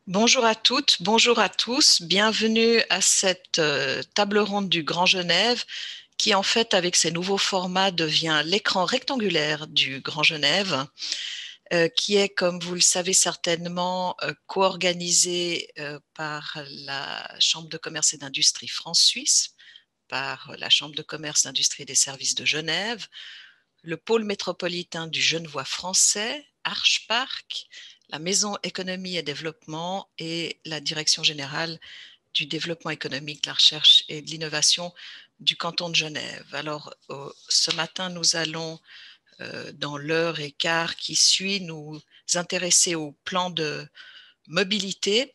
Bonjour à toutes, bonjour à tous. Bienvenue à cette table ronde du Grand Genève qui en fait avec ses nouveaux formats devient l'écran rectangulaire du Grand Genève qui est comme vous le savez certainement co-organisé par la Chambre de commerce et d'industrie France-Suisse, par la Chambre de commerce, d'industrie et des services de Genève, le pôle métropolitain du Genevois français, Archpark, la Maison économie et développement et la Direction générale du développement économique, de la recherche et de l'innovation du canton de Genève. Alors, ce matin, nous allons, dans l'heure et quart qui suit, nous intéresser au plan de mobilité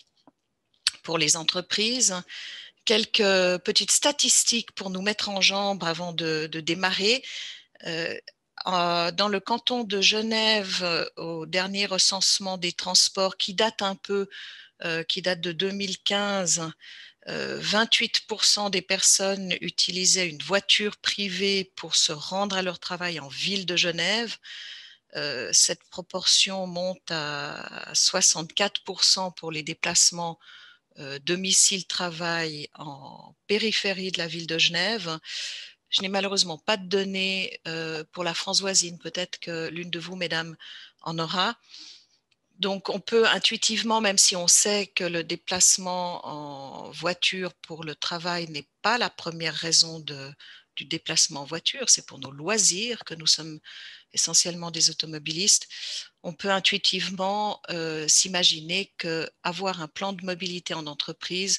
pour les entreprises. Quelques petites statistiques pour nous mettre en jambe avant de démarrer. Euh, Dans le canton de Genève, au dernier recensement des transports qui date un peu, qui date de 2015, 28% des personnes utilisaient une voiture privée pour se rendre à leur travail en ville de Genève. Cette proportion monte à 64% pour les déplacements domicile-travail en périphérie de la ville de Genève. Je n'ai malheureusement pas de données pour la France voisine. Peut-être que l'une de vous, mesdames, en aura. Donc, on peut intuitivement, même si on sait que le déplacement en voiture pour le travail n'est pas la première raison du déplacement en voiture, c'est pour nos loisirs que nous sommes essentiellement des automobilistes, on peut intuitivement s'imaginer qu'avoir un plan de mobilité en entreprise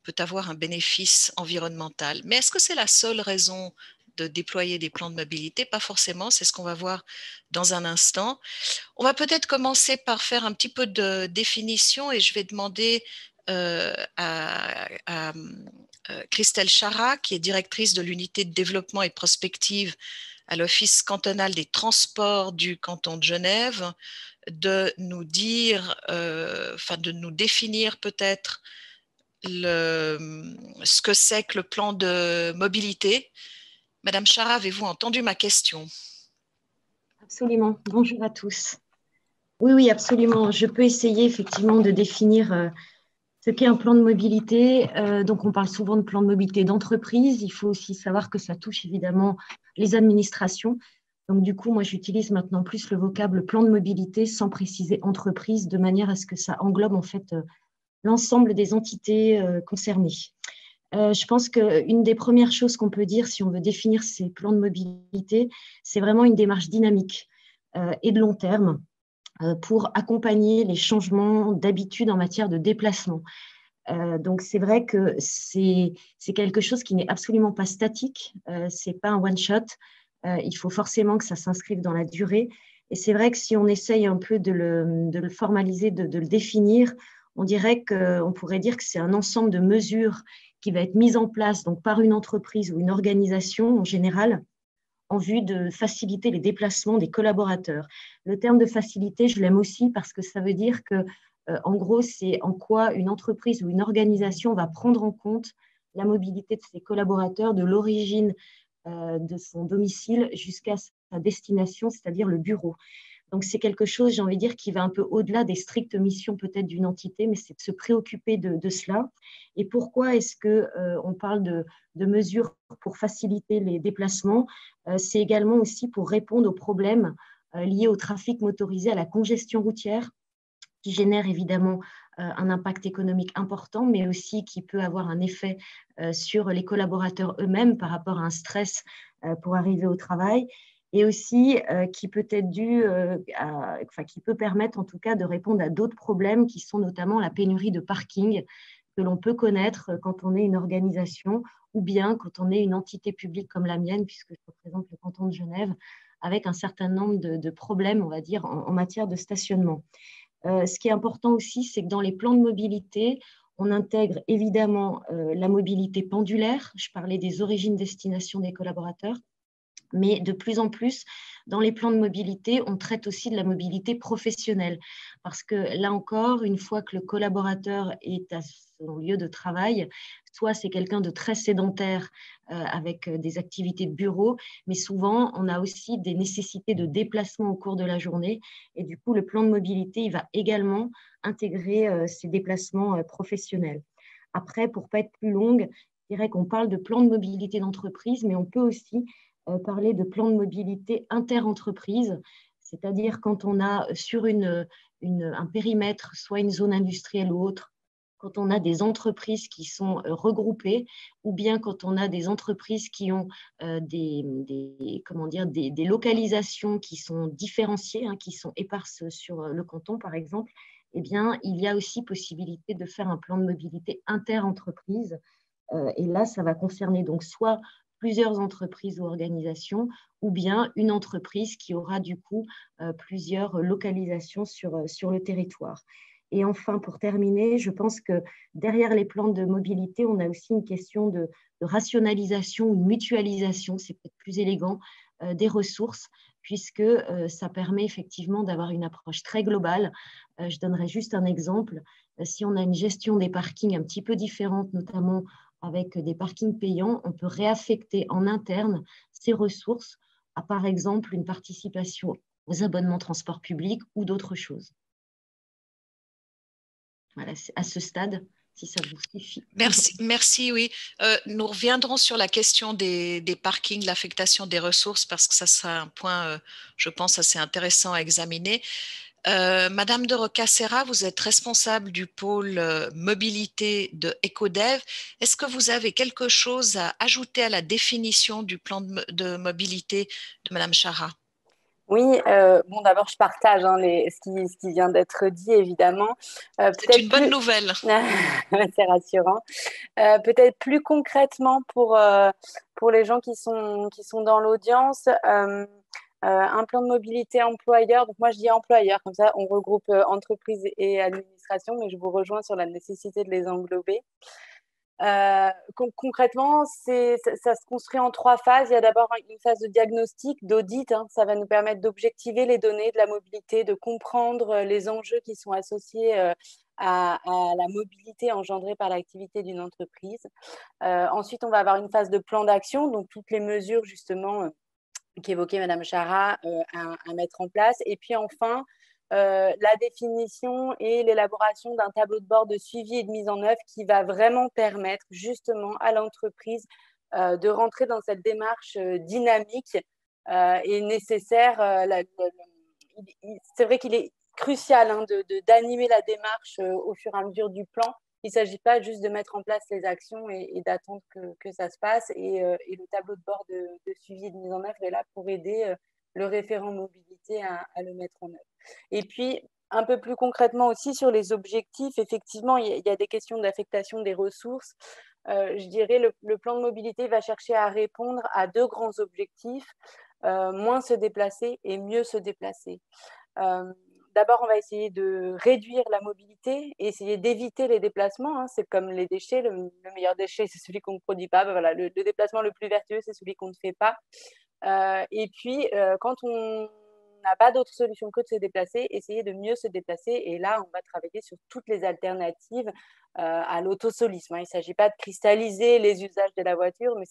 peut avoir un bénéfice environnemental. Mais est-ce que c'est la seule raison de déployer des plans de mobilité? Pas forcément, c'est ce qu'on va voir dans un instant. On va peut-être commencer par faire un petit peu de définition et je vais demander à Christelle Chara, qui est directrice de l'unité de développement et prospective à l'Office cantonal des transports du canton de Genève, de nous dire, enfin de nous définir peut-être ce que c'est que le plan de mobilité. Madame Chara, avez-vous entendu ma question? Absolument. Bonjour à tous. Oui, oui, absolument. Je peux essayer effectivement de définir ce qu'est un plan de mobilité. Donc, on parle souvent de plan de mobilité d'entreprise. Il faut aussi savoir que ça touche évidemment les administrations. Donc, du coup, moi, j'utilise maintenant plus le vocable plan de mobilité sans préciser entreprise, de manière à ce que ça englobe en fait l'ensemble des entités concernées. Je pense qu'une des premières choses qu'on peut dire si on veut définir ces plans de mobilité, c'est vraiment une démarche dynamique et de long terme pour accompagner les changements d'habitude en matière de déplacement. Donc, c'est vrai que c'est quelque chose qui n'est absolument pas statique, ce n'est pas un one-shot. Il faut forcément que ça s'inscrive dans la durée. Et c'est vrai que si on essaye un peu de le formaliser, de le définir, on dirait qu'on pourrait dire que c'est un ensemble de mesures qui va être mise en place donc, par une entreprise ou une organisation en général en vue de faciliter les déplacements des collaborateurs. Le terme de faciliter, je l'aime aussi parce que ça veut dire que, en gros, c'est en quoi une entreprise ou une organisation va prendre en compte la mobilité de ses collaborateurs de l'origine de son domicile jusqu'à sa destination, c'est-à-dire le bureau. Donc, c'est quelque chose, j'ai envie de dire, qui va un peu au-delà des strictes missions peut-être d'une entité, mais c'est de se préoccuper de cela. Et pourquoi est-ce qu'on parle de mesures pour faciliter les déplacements? C'est également aussi pour répondre aux problèmes liés au trafic motorisé, à la congestion routière, qui génère évidemment un impact économique important, mais aussi qui peut avoir un effet sur les collaborateurs eux-mêmes par rapport à un stress pour arriver au travail, et aussi qui peut être dû, enfin, qui peut permettre en tout cas de répondre à d'autres problèmes qui sont notamment la pénurie de parking que l'on peut connaître quand on est une organisation ou bien quand on est une entité publique comme la mienne, puisque je représente le canton de Genève, avec un certain nombre de problèmes, on va dire, en matière de stationnement. Ce qui est important aussi, c'est que dans les plans de mobilité, on intègre évidemment la mobilité pendulaire. Je parlais des origines-destinations des collaborateurs, Mais de plus en plus, dans les plans de mobilité, on traite aussi de la mobilité professionnelle. Parce que là encore, une fois que le collaborateur est à son lieu de travail, soit c'est quelqu'un de très sédentaire avec des activités de bureau, mais souvent, on a aussi des nécessités de déplacement au cours de la journée. Et du coup, le plan de mobilité, il va également intégrer ces déplacements professionnels. Après, pour ne pas être plus longue, je dirais qu'on parle de plan de mobilité d'entreprise, mais on peut aussi parler de plan de mobilité inter-entreprise, c'est-à-dire quand on a sur un périmètre, soit une zone industrielle ou autre, quand on a des entreprises qui sont regroupées, ou bien quand on a des entreprises qui ont comment dire, des localisations qui sont différenciées, qui sont éparses sur le canton, par exemple, eh bien, il y a aussi possibilité de faire un plan de mobilité inter-entreprise. Et là, ça va concerner donc soit plusieurs entreprises ou organisations, ou bien une entreprise qui aura du coup plusieurs localisations sur le territoire. Et enfin, pour terminer, je pense que derrière les plans de mobilité, on a aussi une question de rationalisation ou de mutualisation, c'est peut-être plus élégant, des ressources, puisque ça permet effectivement d'avoir une approche très globale. Je donnerai juste un exemple. Si on a une gestion des parkings un petit peu différente, notamment avec des parkings payants, on peut réaffecter en interne ces ressources à, par exemple, une participation aux abonnements transport public ou d'autres choses. Voilà, à ce stade, si ça vous suffit. Merci, oui. Nous reviendrons sur la question des parkings, l'affectation des ressources, parce que ça sera un point, je pense, assez intéressant à examiner. Madame de Rocasera, vous êtes responsable du pôle mobilité de Ecodev. Est-ce que vous avez quelque chose à ajouter à la définition du plan de mobilité de Madame Chara? Oui, bon, d'abord, je partage ce qui vient d'être dit, évidemment. C'est une bonne nouvelle. C'est rassurant. Peut-être plus concrètement pour les gens qui sont dans l'audience, un plan de mobilité employeur. Donc, moi, je dis employeur, comme ça, on regroupe entreprise et administration, mais je vous rejoins sur la nécessité de les englober. Concrètement, ça se construit en 3 phases. Il y a d'abord une phase de diagnostic, d'audit. Ça va nous permettre d'objectiver les données de la mobilité, de comprendre les enjeux qui sont associés à la mobilité engendrée par l'activité d'une entreprise. Ensuite, on va avoir une phase de plan d'action, donc toutes les mesures justement qu'évoquait Madame Chara à mettre en place. Et puis enfin, la définition et l'élaboration d'un tableau de bord de suivi et de mise en œuvre qui va vraiment permettre justement à l'entreprise de rentrer dans cette démarche dynamique et nécessaire. C'est vrai qu'il est crucial d'animer la démarche au fur et à mesure du plan. Il ne s'agit pas juste de mettre en place les actions et d'attendre que ça se passe. Et le tableau de bord de suivi et de mise en œuvre est là pour aider le référent mobilité à le mettre en œuvre. Et puis, un peu plus concrètement aussi sur les objectifs, effectivement, il y a des questions d'affectation des ressources. Je dirais le plan de mobilité va chercher à répondre à 2 grands objectifs, moins se déplacer et mieux se déplacer. D'abord, on va essayer de réduire la mobilité et essayer d'éviter les déplacements. C'est comme les déchets, le meilleur déchet, c'est celui qu'on ne produit pas. Voilà, le déplacement le plus vertueux, c'est celui qu'on ne fait pas. Et puis, quand on n'a pas d'autre solution que de se déplacer, essayer de mieux se déplacer. Et là, on va travailler sur toutes les alternatives à l'autosolisme. Il ne s'agit pas de cristalliser les usages de la voiture, mais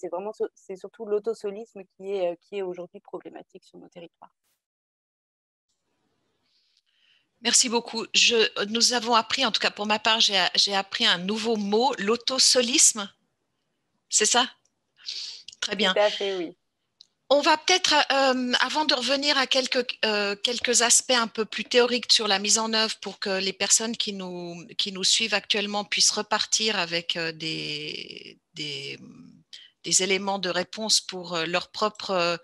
c'est surtout l'autosolisme qui est aujourd'hui problématique sur nos territoires. Merci beaucoup. Nous avons appris, en tout cas pour ma part, j'ai appris un nouveau mot, l'autosolisme. C'est ça? Très bien. Tout à fait, oui. On va peut-être, avant de revenir à quelques aspects un peu plus théoriques sur la mise en œuvre pour que les personnes qui nous suivent actuellement puissent repartir avec des éléments de réponse pour leur propre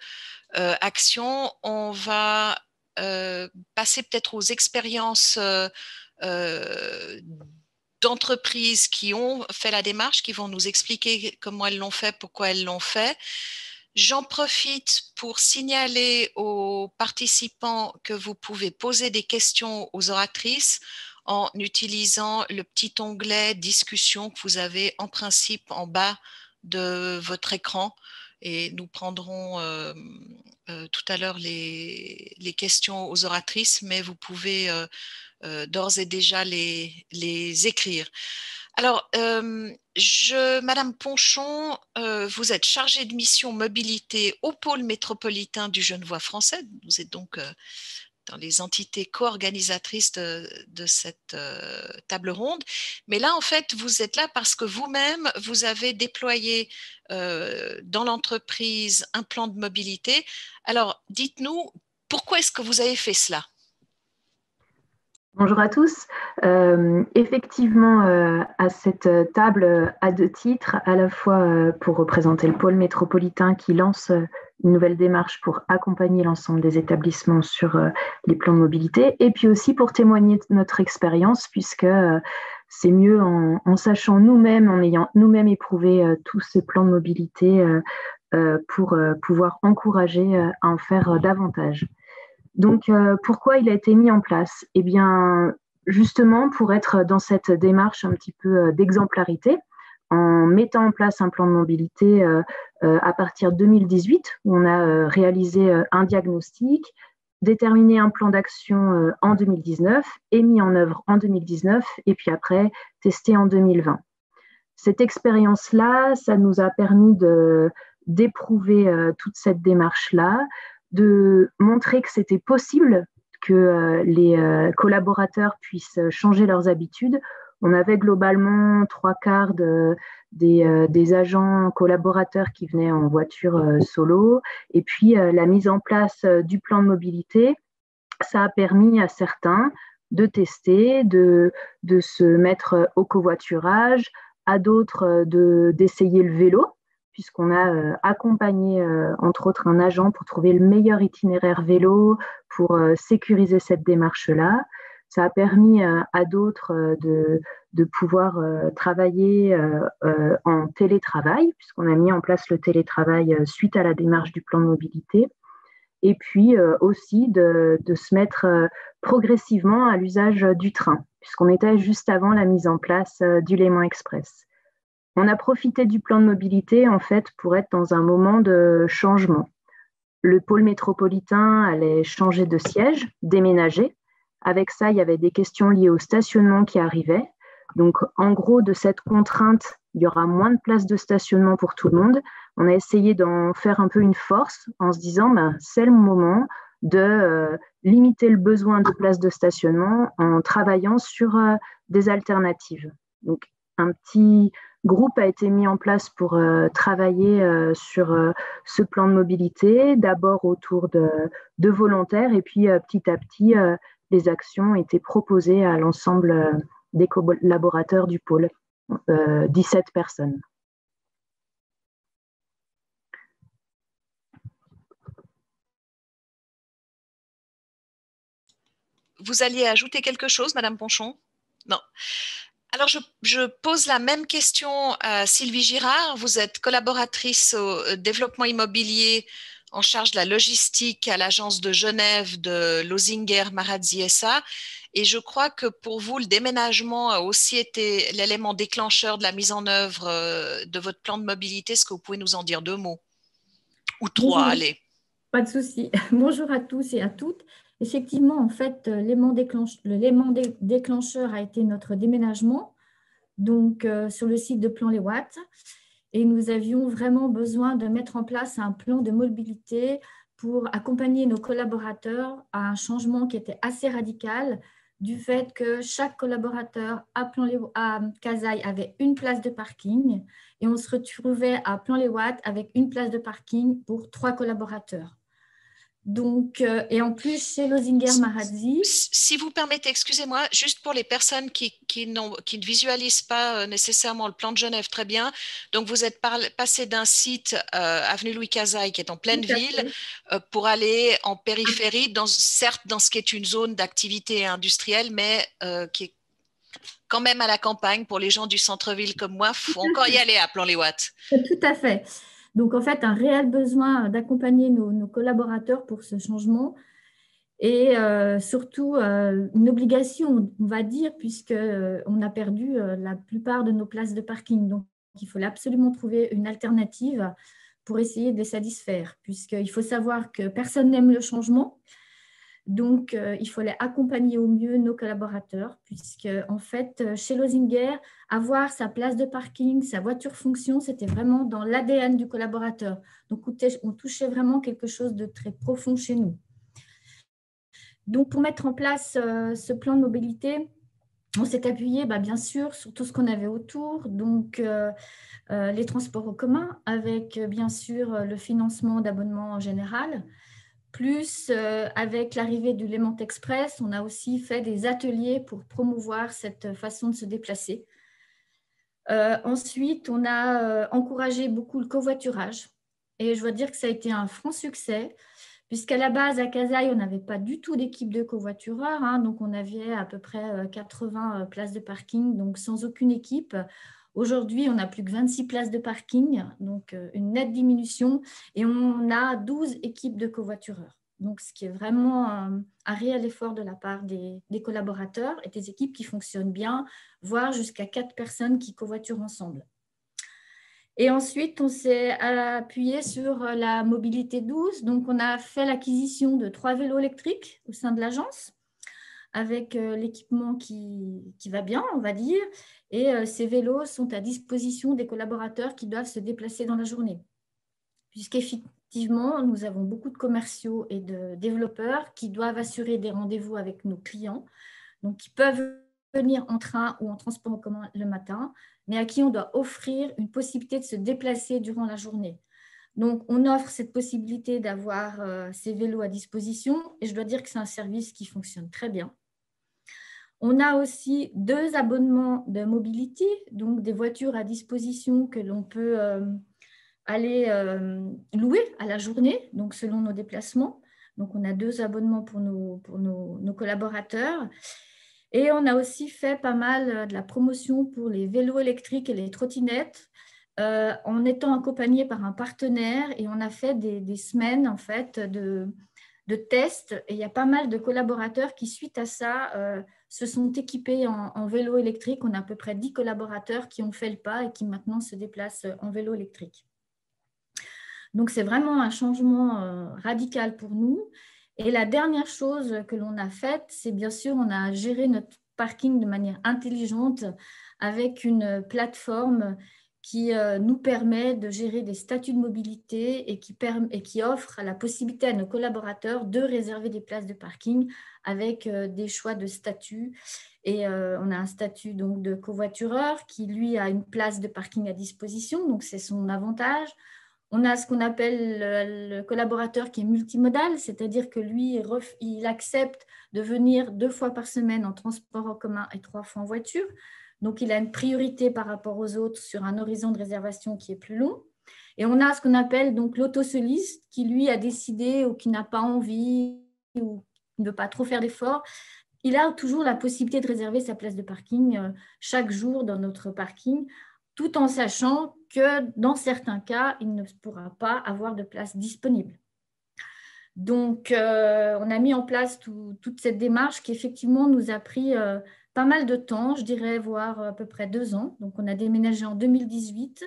action, on va passer peut-être aux expériences d'entreprises qui ont fait la démarche, qui vont nous expliquer comment elles l'ont fait, pourquoi elles l'ont fait. J'en profite pour signaler aux participants que vous pouvez poser des questions aux oratrices en utilisant le petit onglet discussion que vous avez en principe en bas de votre écran. et nous prendrons tout à l'heure les questions aux oratrices, mais vous pouvez d'ores et déjà les écrire. Alors, Madame Ponchon, vous êtes chargée de mission mobilité au pôle métropolitain du Genevois français. Vous êtes donc dans les entités co-organisatrices de cette table ronde. Mais là, en fait, vous êtes là parce que vous-même, vous avez déployé dans l'entreprise un plan de mobilité. Alors, dites-nous, pourquoi est-ce que vous avez fait cela? Bonjour à tous. Effectivement, à cette table à deux titres, à la fois pour représenter le pôle métropolitain qui lance une nouvelle démarche pour accompagner l'ensemble des établissements sur les plans de mobilité, et puis aussi pour témoigner de notre expérience, puisque c'est mieux en sachant nous-mêmes, en ayant nous-mêmes éprouvé tous ces plans de mobilité pour pouvoir encourager à en faire davantage. Donc, pourquoi il a été mis en place? Eh bien, justement, pour être dans cette démarche un petit peu d'exemplarité, en mettant en place un plan de mobilité à partir de 2018, où on a réalisé un diagnostic, déterminé un plan d'action en 2019 et mis en œuvre en 2019, et puis après, testé en 2020. Cette expérience-là, ça nous a permis d'éprouver toute cette démarche-là, de montrer que c'était possible que les collaborateurs puissent changer leurs habitudes. On avait globalement 3/4 des agents collaborateurs qui venaient en voiture solo. Et puis, la mise en place du plan de mobilité, ça a permis à certains de tester, de se mettre au covoiturage, à d'autres d'essayer le vélo, puisqu'on a accompagné, entre autres, un agent pour trouver le meilleur itinéraire vélo, pour sécuriser cette démarche-là. Ça a permis à d'autres de pouvoir travailler en télétravail, puisqu'on a mis en place le télétravail suite à la démarche du plan de mobilité. Et puis aussi de se mettre progressivement à l'usage du train, puisqu'on était juste avant la mise en place du Léman Express. On a profité du plan de mobilité, en fait, pour être dans un moment de changement. Le pôle métropolitain allait changer de siège, déménager. Avec ça, il y avait des questions liées au stationnement qui arrivaient. Donc, en gros, de cette contrainte, il y aura moins de places de stationnement pour tout le monde. On a essayé d'en faire un peu une force en se disant, c'est le moment de limiter le besoin de places de stationnement en travaillant sur des alternatives. Donc, un petit groupe a été mis en place pour travailler sur ce plan de mobilité, d'abord autour de volontaires, et puis petit à petit, les actions ont été proposées à l'ensemble des collaborateurs du pôle, 17 personnes. Vous alliez ajouter quelque chose, Madame Ponchon? Non. Alors, je pose la même question à Sylvie Girard. Vous êtes collaboratrice au développement immobilier en charge de la logistique à l'agence de Genève de Losinger Marazzi SA. Et je crois que pour vous, le déménagement a aussi été l'élément déclencheur de la mise en œuvre de votre plan de mobilité. Est-ce que vous pouvez nous en dire 2 mots? Ou 3, Bonjour. allez. Pas de souci. Bonjour à tous et à toutes. Effectivement, en fait, l'élément déclencheur a été notre déménagement, donc sur le site de Plan-les-Ouates. Et nous avions vraiment besoin de mettre en place un plan de mobilité pour accompagner nos collaborateurs à un changement qui était assez radical, du fait que chaque collaborateur à Casailles avait une place de parking et on se retrouvait à Plan-les-Ouates avec une place de parking pour 3 collaborateurs. Donc, et en plus, chez Losinger Marazzi… Si vous permettez, excusez-moi, juste pour les personnes qui ne visualisent pas nécessairement le plan de Genève très bien, donc vous êtes passé d'un site avenue Louis Casailles qui est en pleine ville pour aller en périphérie, certes dans ce qui est une zone d'activité industrielle, mais qui est quand même à la campagne pour les gens du centre-ville comme moi. Il faut encore y aller à Plan-les-Ouates. Tout à fait. Donc, en fait, un réel besoin d'accompagner nos collaborateurs pour ce changement et surtout une obligation, on va dire, puisqu'on a perdu la plupart de nos places de parking. Donc, il fallait absolument trouver une alternative pour essayer de les satisfaire, puisqu'il faut savoir que personne n'aime le changement. Donc, il fallait accompagner au mieux nos collaborateurs, puisque en fait, chez Losinger, avoir sa place de parking, sa voiture fonction, c'était vraiment dans l'ADN du collaborateur. Donc, on touchait vraiment quelque chose de très profond chez nous. Donc, pour mettre en place ce plan de mobilité, on s'est appuyé, bien sûr, sur tout ce qu'on avait autour, donc les transports en commun, avec bien sûr le financement d'abonnements en général, plus avec l'arrivée du Léman Express, on a aussi fait des ateliers pour promouvoir cette façon de se déplacer. Ensuite, on a encouragé beaucoup le covoiturage, et je dois dire que ça a été un franc succès, puisqu'à la base, à Casailles, on n'avait pas du tout d'équipe de covoitureurs, hein, donc on avait à peu près 80 places de parking, donc sans aucune équipe. Aujourd'hui, on n'a plus que 26 places de parking, donc une nette diminution, et on a 12 équipes de covoitureurs. Donc, ce qui est vraiment un réel effort de la part des collaborateurs et des équipes qui fonctionnent bien, voire jusqu'à 4 personnes qui covoiturent ensemble. Et ensuite, on s'est appuyé sur la mobilité douce. Donc, on a fait l'acquisition de 3 vélos électriques au sein de l'agence, avec l'équipement qui va bien, on va dire. Et ces vélos sont à disposition des collaborateurs qui doivent se déplacer dans la journée. Puisqu'effectivement, nous avons beaucoup de commerciaux et de développeurs qui doivent assurer des rendez-vous avec nos clients, donc qui peuvent venir en train ou en transport en commun le matin, mais à qui on doit offrir une possibilité de se déplacer durant la journée. Donc, on offre cette possibilité d'avoir ces vélos à disposition et je dois dire que c'est un service qui fonctionne très bien. On a aussi 2 abonnements de mobility, donc des voitures à disposition que l'on peut aller louer à la journée, donc selon nos déplacements. Donc, on a 2 abonnements pour nos collaborateurs. Et on a aussi fait pas mal de la promotion pour les vélos électriques et les trottinettes en étant accompagné par un partenaire et on a fait des semaines en fait, de tests et il y a pas mal de collaborateurs qui, suite à ça, se sont équipés en vélo électrique. On a à peu près 10 collaborateurs qui ont fait le pas et qui maintenant se déplacent en vélo électrique. Donc, c'est vraiment un changement radical pour nous. Et la dernière chose que l'on a faite, c'est bien sûr, on a géré notre parking de manière intelligente avec une plateforme qui nous permet de gérer des statuts de mobilité et qui offre la possibilité à nos collaborateurs de réserver des places de parking avec des choix de statuts. Et on a un statut donc, de covoitureur qui, lui, a une place de parking à disposition, donc c'est son avantage. On a ce qu'on appelle le collaborateur qui est multimodal, c'est-à-dire que lui, il accepte de venir 2 fois par semaine en transport en commun et 3 fois en voiture. Donc, il a une priorité par rapport aux autres sur un horizon de réservation qui est plus long. Et on a ce qu'on appelle donc l'autosoliste qui, lui, a décidé ou qui n'a pas envie ou qui ne veut pas trop faire d'efforts. Il a toujours la possibilité de réserver sa place de parking chaque jour dans notre parking, tout en sachant que dans certains cas, il ne pourra pas avoir de place disponible. Donc, on a mis en place toute cette démarche qui, effectivement, nous a pris pas mal de temps, je dirais, voire à peu près 2 ans. Donc, on a déménagé en 2018.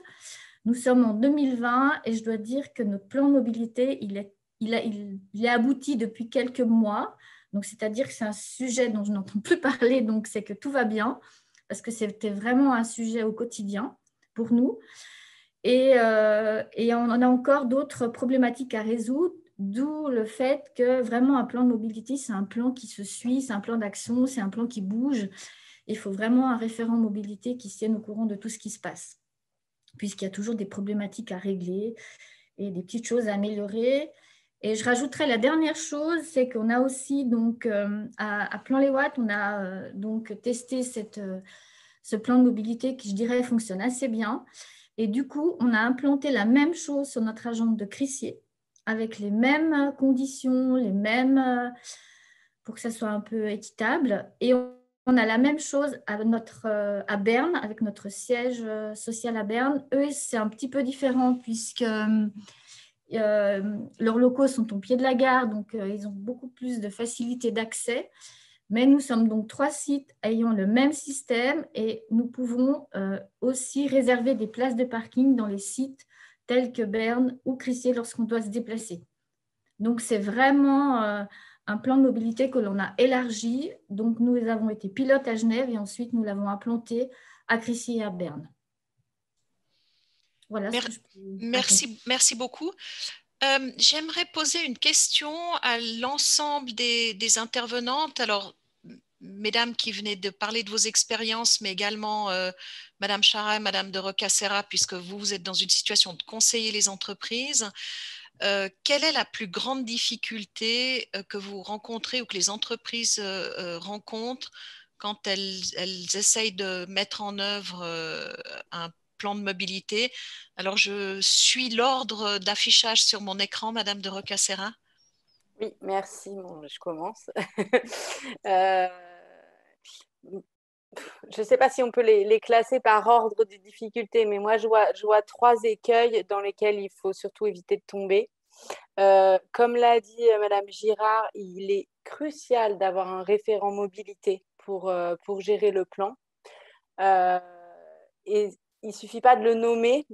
Nous sommes en 2020 et je dois dire que notre plan de mobilité, il est abouti depuis quelques mois. Donc, c'est-à-dire que c'est un sujet dont je n'entends plus parler, donc c'est que tout va bien, parce que c'était vraiment un sujet au quotidien pour nous. Et on en a encore d'autres problématiques à résoudre, d'où le fait que vraiment un plan de mobilité, c'est un plan qui se suit, c'est un plan d'action, c'est un plan qui bouge. Il faut vraiment un référent mobilité qui se tienne au courant de tout ce qui se passe, puisqu'il y a toujours des problématiques à régler et des petites choses à améliorer. Et je rajouterais la dernière chose, c'est qu'on a aussi, donc, à Plan-les-Ouates, on a donc testé ce plan de mobilité qui, je dirais, fonctionne assez bien. Et du coup, on a implanté la même chose sur notre agence de Crissier, avec les mêmes conditions, les mêmes, pour que ça soit un peu équitable. Et on a la même chose à Berne, avec notre siège social à Berne. Eux, c'est un petit peu différent puisque leurs locaux sont au pied de la gare, donc ils ont beaucoup plus de facilité d'accès. Mais nous sommes donc 3 sites ayant le même système et nous pouvons aussi réserver des places de parking dans les sites tels que Berne ou Crissier lorsqu'on doit se déplacer. Donc, c'est vraiment un plan de mobilité que l'on a élargi. Donc, nous avons été pilotes à Genève et ensuite, nous l'avons implanté à Crissier et à Berne. Voilà ce que je peux merci beaucoup. J'aimerais poser une question à l'ensemble des intervenantes. Alors, mesdames qui venaient de parler de vos expériences, mais également Madame Chara et Madame de Roccassera, puisque vous êtes dans une situation de conseiller les entreprises. Quelle est la plus grande difficulté que vous rencontrez ou que les entreprises rencontrent quand elles essayent de mettre en œuvre un plan de mobilité? Alors, je suis l'ordre d'affichage sur mon écran, Madame de Roccassera. Oui, merci. Bon, je commence. Je ne sais pas si on peut les classer par ordre de difficulté, mais moi, je vois 3 écueils dans lesquels il faut surtout éviter de tomber. Comme l'a dit Madame Girard, il est crucial d'avoir un référent mobilité pour gérer le plan. Et il ne suffit pas de le nommer,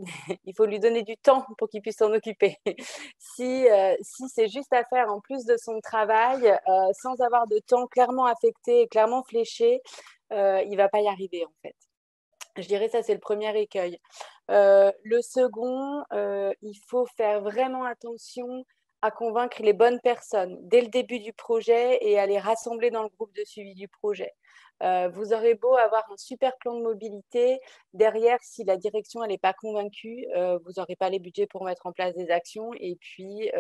il faut lui donner du temps pour qu'il puisse s'en occuper. Si c'est juste à faire en plus de son travail, sans avoir de temps clairement affecté et clairement fléché, il ne va pas y arriver en fait. Je dirais ça, c'est le premier écueil. Le second, il faut faire vraiment attention à convaincre les bonnes personnes dès le début du projet et à les rassembler dans le groupe de suivi du projet. Vous aurez beau avoir un super plan de mobilité, derrière, si la direction n'est pas convaincue, vous n'aurez pas les budgets pour mettre en place des actions. Et puis,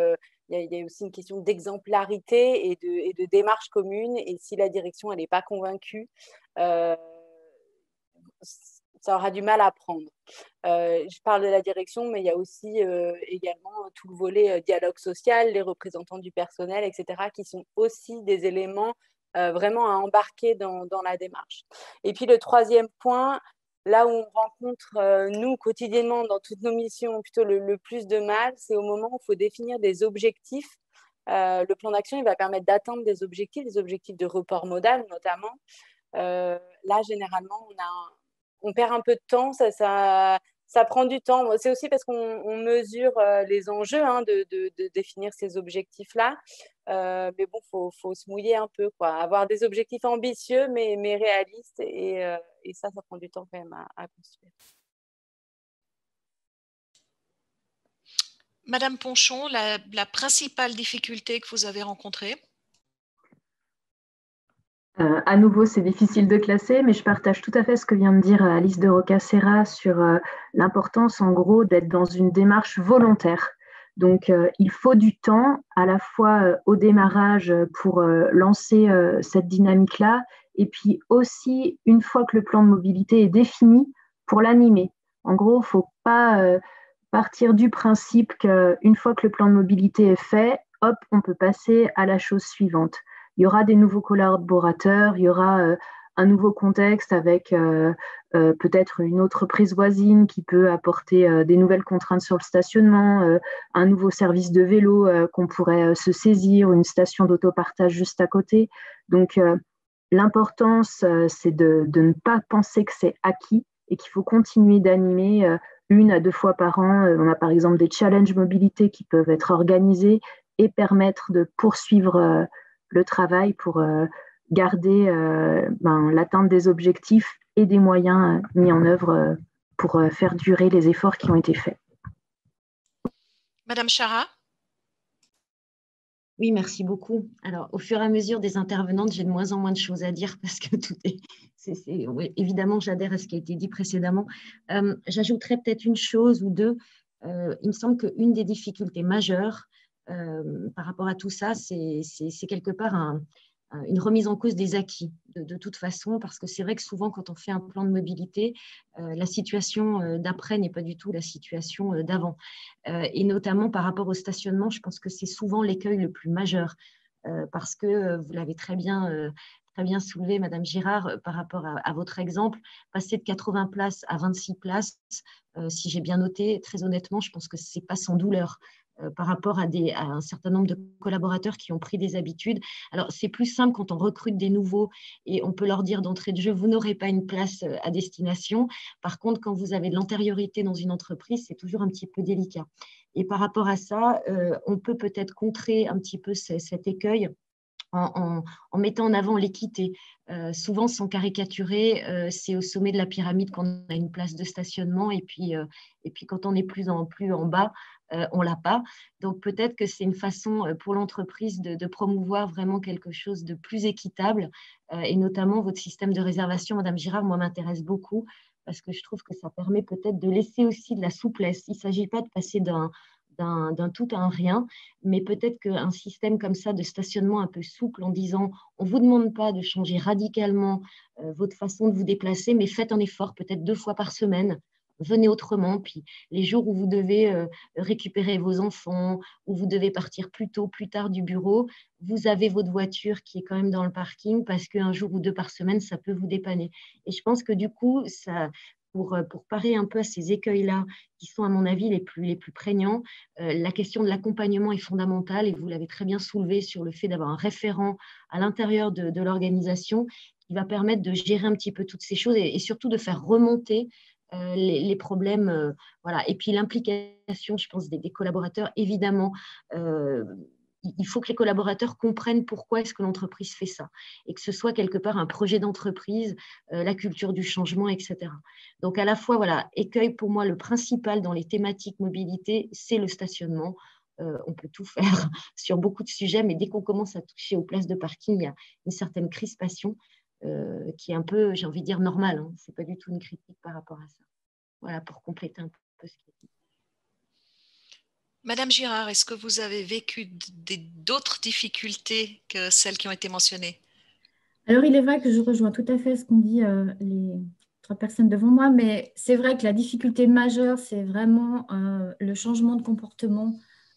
il y a aussi une question d'exemplarité et de démarche commune. Et si la direction n'est pas convaincue, ça aura du mal à prendre. Je parle de la direction, mais il y a aussi également tout le volet dialogue social, les représentants du personnel, etc., qui sont aussi des éléments vraiment à embarquer dans la démarche. Et puis le troisième point, là où on rencontre, nous, quotidiennement, dans toutes nos missions, plutôt le plus de mal, c'est au moment où il faut définir des objectifs. Le plan d'action, il va permettre d'atteindre des objectifs de report modal notamment. Là, généralement, on perd un peu de temps, ça prend du temps. C'est aussi parce qu'on mesure les enjeux de définir ces objectifs-là. Mais bon, faut se mouiller un peu, quoi. Avoir des objectifs ambitieux, mais réalistes. Et ça prend du temps quand même à construire. Madame Ponchon, la principale difficulté que vous avez rencontrée? À nouveau, c'est difficile de classer, mais je partage tout à fait ce que vient de dire Alice de Roccassera sur l'importance, en gros, d'être dans une démarche volontaire. Donc, il faut du temps, à la fois au démarrage pour lancer cette dynamique-là, et puis aussi, une fois que le plan de mobilité est défini, pour l'animer. En gros, il ne faut pas partir du principe qu'une fois que le plan de mobilité est fait, hop, on peut passer à la chose suivante. Il y aura des nouveaux collaborateurs, il y aura un nouveau contexte avec peut-être une autre prise voisine qui peut apporter des nouvelles contraintes sur le stationnement, un nouveau service de vélo qu'on pourrait se saisir, une station d'autopartage juste à côté. Donc, l'importance, c'est de ne pas penser que c'est acquis et qu'il faut continuer d'animer 1 à 2 fois par an. On a par exemple des challenges mobilité qui peuvent être organisés et permettre de poursuivre le travail pour garder l'atteinte des objectifs et des moyens mis en œuvre pour faire durer les efforts qui ont été faits. Madame Chara? Oui, merci beaucoup. Alors, au fur et à mesure des intervenantes, j'ai de moins en moins de choses à dire parce que tout est… oui, évidemment, j'adhère à ce qui a été dit précédemment. J'ajouterais peut-être une chose ou deux. Il me semble qu'une des difficultés majeures par rapport à tout ça, c'est quelque part une remise en cause des acquis de toute façon, parce que c'est vrai que souvent quand on fait un plan de mobilité, la situation d'après n'est pas du tout la situation d'avant. Et notamment par rapport au stationnement, je pense que c'est souvent l'écueil le plus majeur, parce que vous l'avez très bien soulevé, Madame Girard, par rapport à votre exemple, passer de 80 places à 26 places, si j'ai bien noté, très honnêtement, je pense que ce n'est pas sans douleur. par rapport à un certain nombre de collaborateurs qui ont pris des habitudes. Alors, c'est plus simple quand on recrute des nouveaux et on peut leur dire d'entrée de jeu, vous n'aurez pas une place à destination. Par contre, quand vous avez de l'antériorité dans une entreprise, c'est toujours un petit peu délicat. Et par rapport à ça, on peut peut-être contrer un petit peu cet écueil en mettant en avant l'équité. Souvent, sans caricaturer, c'est au sommet de la pyramide qu'on a une place de stationnement et puis quand on est plus en bas, on ne l'a pas. Donc, peut-être que c'est une façon pour l'entreprise de promouvoir vraiment quelque chose de plus équitable et notamment votre système de réservation, Madame Girard, moi, m'intéresse beaucoup parce que je trouve que ça permet peut-être de laisser aussi de la souplesse. Il ne s'agit pas de passer d'un tout à un rien, mais peut-être qu'un système comme ça de stationnement un peu souple en disant on ne vous demande pas de changer radicalement votre façon de vous déplacer, mais faites un effort peut-être 2 fois par semaine, venez autrement, puis les jours où vous devez récupérer vos enfants, où vous devez partir plus tôt, plus tard du bureau, vous avez votre voiture qui est quand même dans le parking parce qu'un jour ou 2 par semaine, ça peut vous dépanner. Et je pense que du coup, pour parer un peu à ces écueils-là, qui sont à mon avis les plus prégnants, la question de l'accompagnement est fondamentale et vous l'avez très bien soulevé sur le fait d'avoir un référent à l'intérieur de l'organisation qui va permettre de gérer un petit peu toutes ces choses et surtout de faire remonter les problèmes. Voilà. Et puis l'implication, je pense, des collaborateurs, évidemment, il faut que les collaborateurs comprennent pourquoi est-ce que l'entreprise fait ça et que ce soit quelque part un projet d'entreprise, la culture du changement, etc. Donc, à la fois, voilà, écueil pour moi, le principal dans les thématiques mobilité, c'est le stationnement. On peut tout faire sur beaucoup de sujets, mais dès qu'on commence à toucher aux places de parking, il y a une certaine crispation qui est un peu, j'ai envie de dire, normale. Hein. Ce n'est pas du tout une critique par rapport à ça. Voilà, pour compléter un peu ce qui est dit. Madame Girard, est-ce que vous avez vécu d'autres difficultés que celles qui ont été mentionnées? Alors, il est vrai que je rejoins tout à fait ce qu'ont dit les 3 personnes devant moi, mais c'est vrai que la difficulté majeure, c'est vraiment le changement de comportement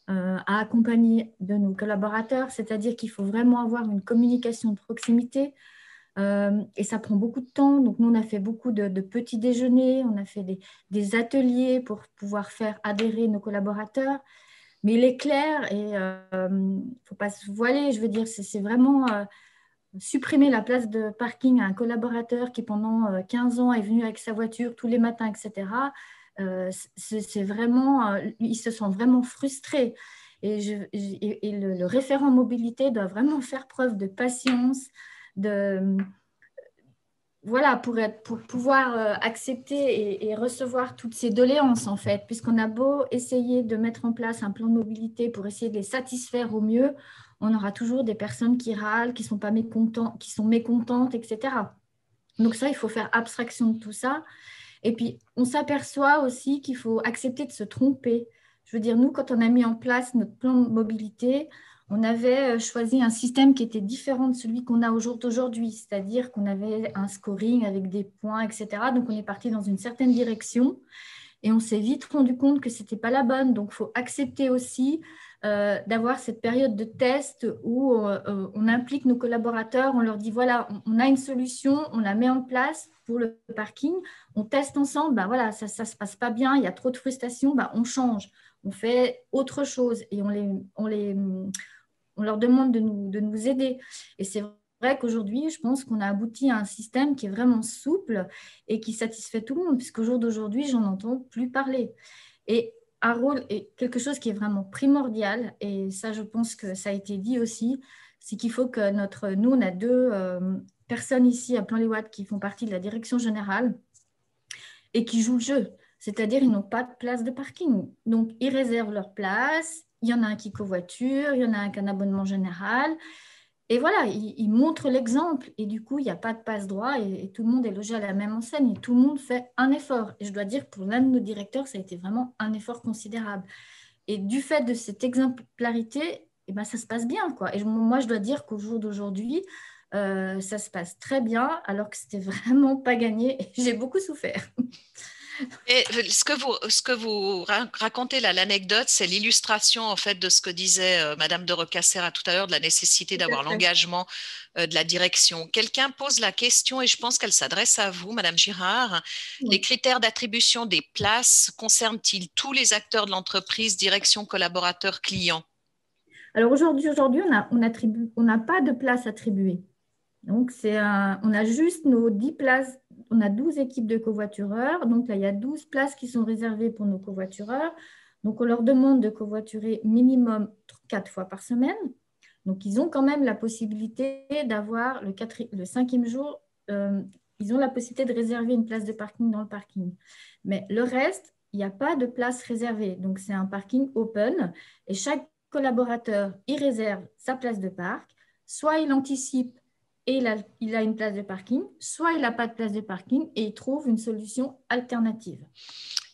à accompagner de nos collaborateurs, c'est-à-dire qu'il faut vraiment avoir une communication de proximité et ça prend beaucoup de temps. Donc, nous, on a fait beaucoup de petits déjeuners, on a fait des ateliers pour pouvoir faire adhérer nos collaborateurs. Mais il est clair, et il ne faut pas se voiler, je veux dire, c'est vraiment supprimer la place de parking à un collaborateur qui pendant 15 ans est venu avec sa voiture tous les matins, etc. C'est vraiment, il se sent vraiment frustré. Et le référent mobilité doit vraiment faire preuve de patience, voilà, pour pouvoir accepter et recevoir toutes ces doléances, en fait, puisqu'on a beau essayer de mettre en place un plan de mobilité pour essayer de les satisfaire au mieux, on aura toujours des personnes qui râlent, qui sont pas mécontentes, qui sont mécontentes, etc. Donc ça, il faut faire abstraction de tout ça. Et puis, on s'aperçoit aussi qu'il faut accepter de se tromper. Je veux dire, nous, quand on a mis en place notre plan de mobilité, on avait choisi un système qui était différent de celui qu'on a aujourd'hui, c'est-à-dire qu'on avait un scoring avec des points, etc. Donc, on est parti dans une certaine direction et on s'est vite rendu compte que ce n'était pas la bonne. Donc, il faut accepter aussi d'avoir cette période de test où on implique nos collaborateurs, on leur dit, voilà, on a une solution, on la met en place pour le parking, on teste ensemble, ben voilà, ça ne se passe pas bien, il y a trop de frustration, ben on change, on fait autre chose et on leur demande de nous aider. Et c'est vrai qu'aujourd'hui, je pense qu'on a abouti à un système qui est vraiment souple et qui satisfait tout le monde, puisqu'au jour d'aujourd'hui, j'en entends plus parler. Et un rôle est quelque chose qui est vraiment primordial, et ça, je pense que ça a été dit aussi, c'est qu'il faut que nous, on a 2 personnes ici à Plan-les-Ouates qui font partie de la direction générale et qui jouent le jeu. C'est-à-dire, ils n'ont pas de place de parking. Donc, ils réservent leur place. Il y en a un qui covoiture, il y en a un qui a un abonnement général. Et voilà, ils montrent l'exemple. Et du coup, il n'y a pas de passe-droit et tout le monde est logé à la même enseigne. Et tout le monde fait un effort. Et je dois dire, pour l'un de nos directeurs, ça a été vraiment un effort considérable. Et du fait de cette exemplarité, eh ben, ça se passe bien, quoi. Et moi, je dois dire qu'au jour d'aujourd'hui, ça se passe très bien, alors que c'était vraiment pas gagné. Et j'ai beaucoup souffert. Et ce que vous racontez là, l'anecdote, c'est l'illustration en fait de ce que disait Madame de Recasser tout à l'heure, de la nécessité Tout à d'avoir fait. l'engagement de la direction. Quelqu'un pose la question, et je pense qu'elle s'adresse à vous, Madame Girard. Les Oui. critères d'attribution des places concernent-ils tous les acteurs de l'entreprise, direction, collaborateurs, clients? Alors aujourd'hui, on n'a pas de place attribuée. Donc, on a juste nos 10 places, on a 12 équipes de covoitureurs. Donc là, il y a 12 places qui sont réservées pour nos covoitureurs. Donc, on leur demande de covoiturer minimum 4 fois par semaine. Donc, ils ont quand même la possibilité d'avoir le 5e jour, ils ont la possibilité de réserver une place de parking dans le parking. Mais le reste, il n'y a pas de place réservée. Donc, c'est un parking open et chaque collaborateur y réserve sa place de parc. Soit il anticipe et il a une place de parking, soit il n'a pas de place de parking et il trouve une solution alternative.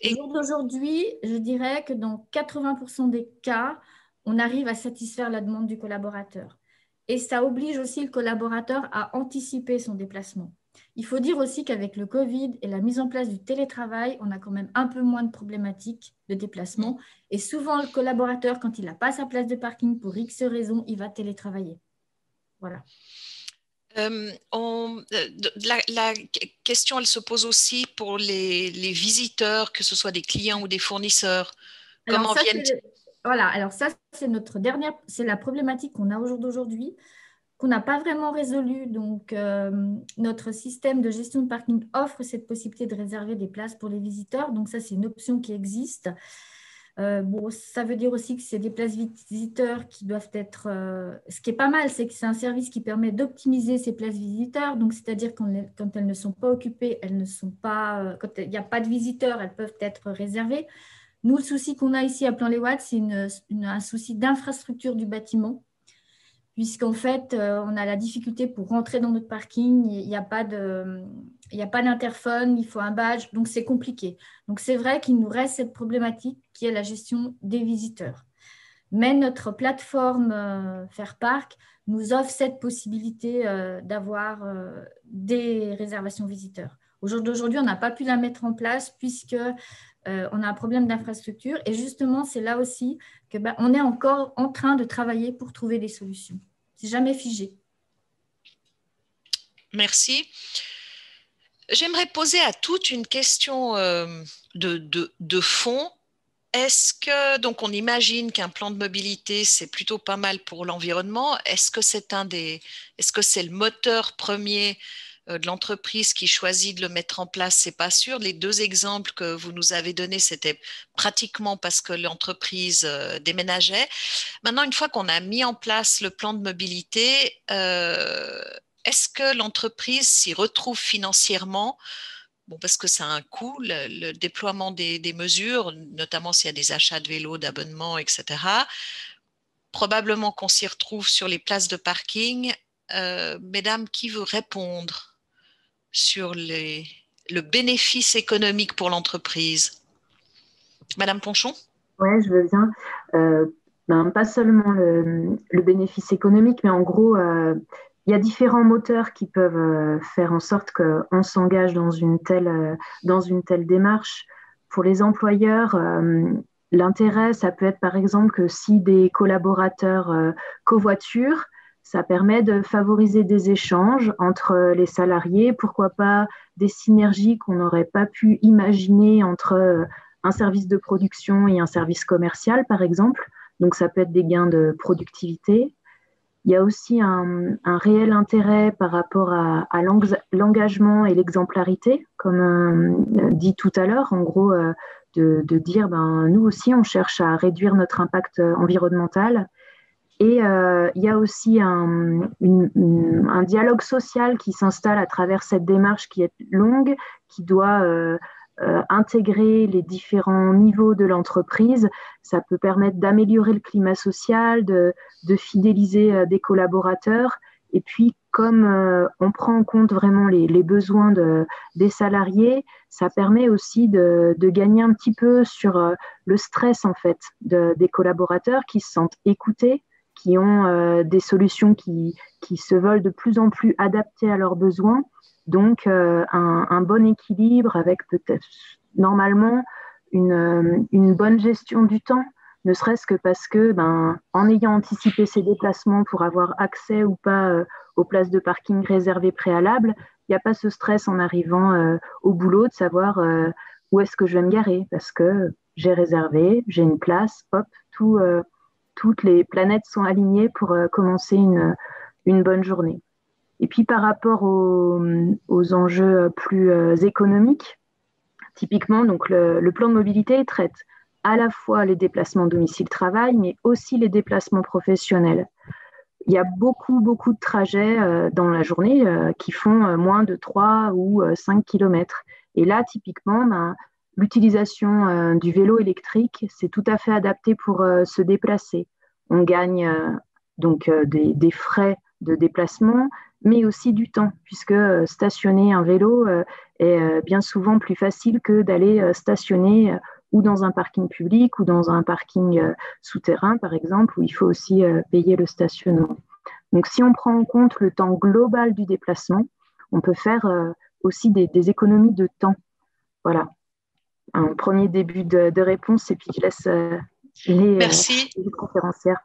Au jour d'aujourd'hui, je dirais que dans 80% des cas, on arrive à satisfaire la demande du collaborateur. Et ça oblige aussi le collaborateur à anticiper son déplacement. Il faut dire aussi qu'avec le Covid et la mise en place du télétravail, on a quand même un peu moins de problématiques de déplacement. Et souvent, le collaborateur, quand il n'a pas sa place de parking pour X raisons, il va télétravailler. Voilà. La question, elle se pose aussi pour les visiteurs, que ce soit des clients ou des fournisseurs. Alors Comment ça, viennent... voilà. Alors ça, c'est la problématique qu'on a au jour d'aujourd'hui, qu'on n'a pas vraiment résolue. Donc, notre système de gestion de parking offre cette possibilité de réserver des places pour les visiteurs. Donc ça, c'est une option qui existe. Bon, ça veut dire aussi que c'est des places visiteurs qui doivent être… ce qui est pas mal, c'est que c'est un service qui permet d'optimiser ces places visiteurs. Donc, c'est-à-dire quand elles ne sont pas occupées, elles ne sont pas… quand il n'y a pas de visiteurs, elles peuvent être réservées. Nous, le souci qu'on a ici à Plan-les-Ouates, c'est un souci d'infrastructure du bâtiment, puisqu'en fait, on a la difficulté pour rentrer dans notre parking, il n'y a pas d'interphone, il faut un badge, donc c'est compliqué. Donc c'est vrai qu'il nous reste cette problématique qui est la gestion des visiteurs. Mais notre plateforme Faire Parc nous offre cette possibilité d'avoir des réservations visiteurs. Au jour d'aujourd'hui, on n'a pas pu la mettre en place puisque on a un problème d'infrastructure. Et justement, c'est là aussi que on est encore en train de travailler pour trouver des solutions. C'est jamais figé. Merci. J'aimerais poser à toutes une question de fond. Est-ce que, donc on imagine qu'un plan de mobilité, c'est plutôt pas mal pour l'environnement. Est-ce que c'est le moteur premier de l'entreprise qui choisit de le mettre en place? C'est pas sûr. Les deux exemples que vous nous avez donnés, c'était pratiquement parce que l'entreprise déménageait. Maintenant, une fois qu'on a mis en place le plan de mobilité, est-ce que l'entreprise s'y retrouve financièrement? Bon, parce que ça a un coût, le déploiement des mesures, notamment s'il y a des achats de vélos, d'abonnements, etc. Probablement qu'on s'y retrouve sur les places de parking. Mesdames, qui veut répondre sur le bénéfice économique pour l'entreprise? Madame Ponchon? Oui, je veux bien. Pas seulement le bénéfice économique, mais en gros, il y a différents moteurs qui peuvent faire en sorte qu'on s'engage dans une telle démarche. Pour les employeurs, l'intérêt, ça peut être par exemple que si des collaborateurs covoiturent, ça permet de favoriser des échanges entre les salariés, pourquoi pas des synergies qu'on n'aurait pas pu imaginer entre un service de production et un service commercial, par exemple. Donc, ça peut être des gains de productivité. Il y a aussi un réel intérêt par rapport à l'engagement et l'exemplarité, comme dit tout à l'heure, en gros, de dire, nous aussi, on cherche à réduire notre impact environnemental. Et il y a aussi un dialogue social qui s'installe à travers cette démarche qui est longue, qui doit intégrer les différents niveaux de l'entreprise. Ça peut permettre d'améliorer le climat social, de fidéliser des collaborateurs. Et puis, comme on prend en compte vraiment les besoins des salariés, ça permet aussi de gagner un petit peu sur le stress en fait, des collaborateurs qui se sentent écoutés, qui ont des solutions qui se veulent de plus en plus adaptées à leurs besoins. Donc, un bon équilibre avec peut-être normalement une bonne gestion du temps, ne serait-ce que parce que, en ayant anticipé ces déplacements pour avoir accès ou pas aux places de parking réservées préalables, il n'y a pas ce stress en arrivant au boulot de savoir où est-ce que je vais me garer, parce que j'ai réservé, j'ai une place, hop, toutes les planètes sont alignées pour commencer une bonne journée. Et puis par rapport aux enjeux plus économiques, typiquement, donc le plan de mobilité traite à la fois les déplacements domicile-travail, mais aussi les déplacements professionnels. Il y a beaucoup de trajets dans la journée qui font moins de 3 ou 5 kilomètres. Et là, typiquement, l'utilisation du vélo électrique, c'est tout à fait adapté pour se déplacer. On gagne des frais de déplacement, mais aussi du temps, puisque stationner un vélo est bien souvent plus facile que d'aller stationner ou dans un parking public ou dans un parking souterrain, par exemple, où il faut aussi payer le stationnement. Donc, si on prend en compte le temps global du déplacement, on peut faire aussi des économies de temps. Voilà, un premier début de réponse, et puis je laisse les conférencières.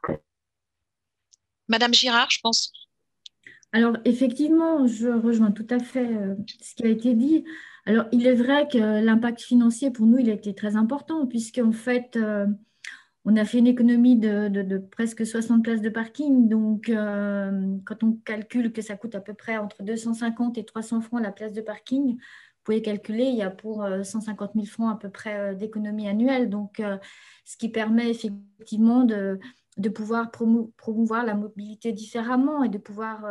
Madame Girard, je pense. Alors, effectivement, je rejoins tout à fait ce qui a été dit. Alors, il est vrai que l'impact financier, pour nous, il a été très important, puisqu'en fait, on a fait une économie de presque 60 places de parking. Donc, quand on calcule que ça coûte à peu près entre 250 et 300 francs la place de parking, vous pouvez calculer, il y a pour 150 000 francs à peu près d'économie annuelle. Donc, ce qui permet effectivement de pouvoir promouvoir la mobilité différemment et de pouvoir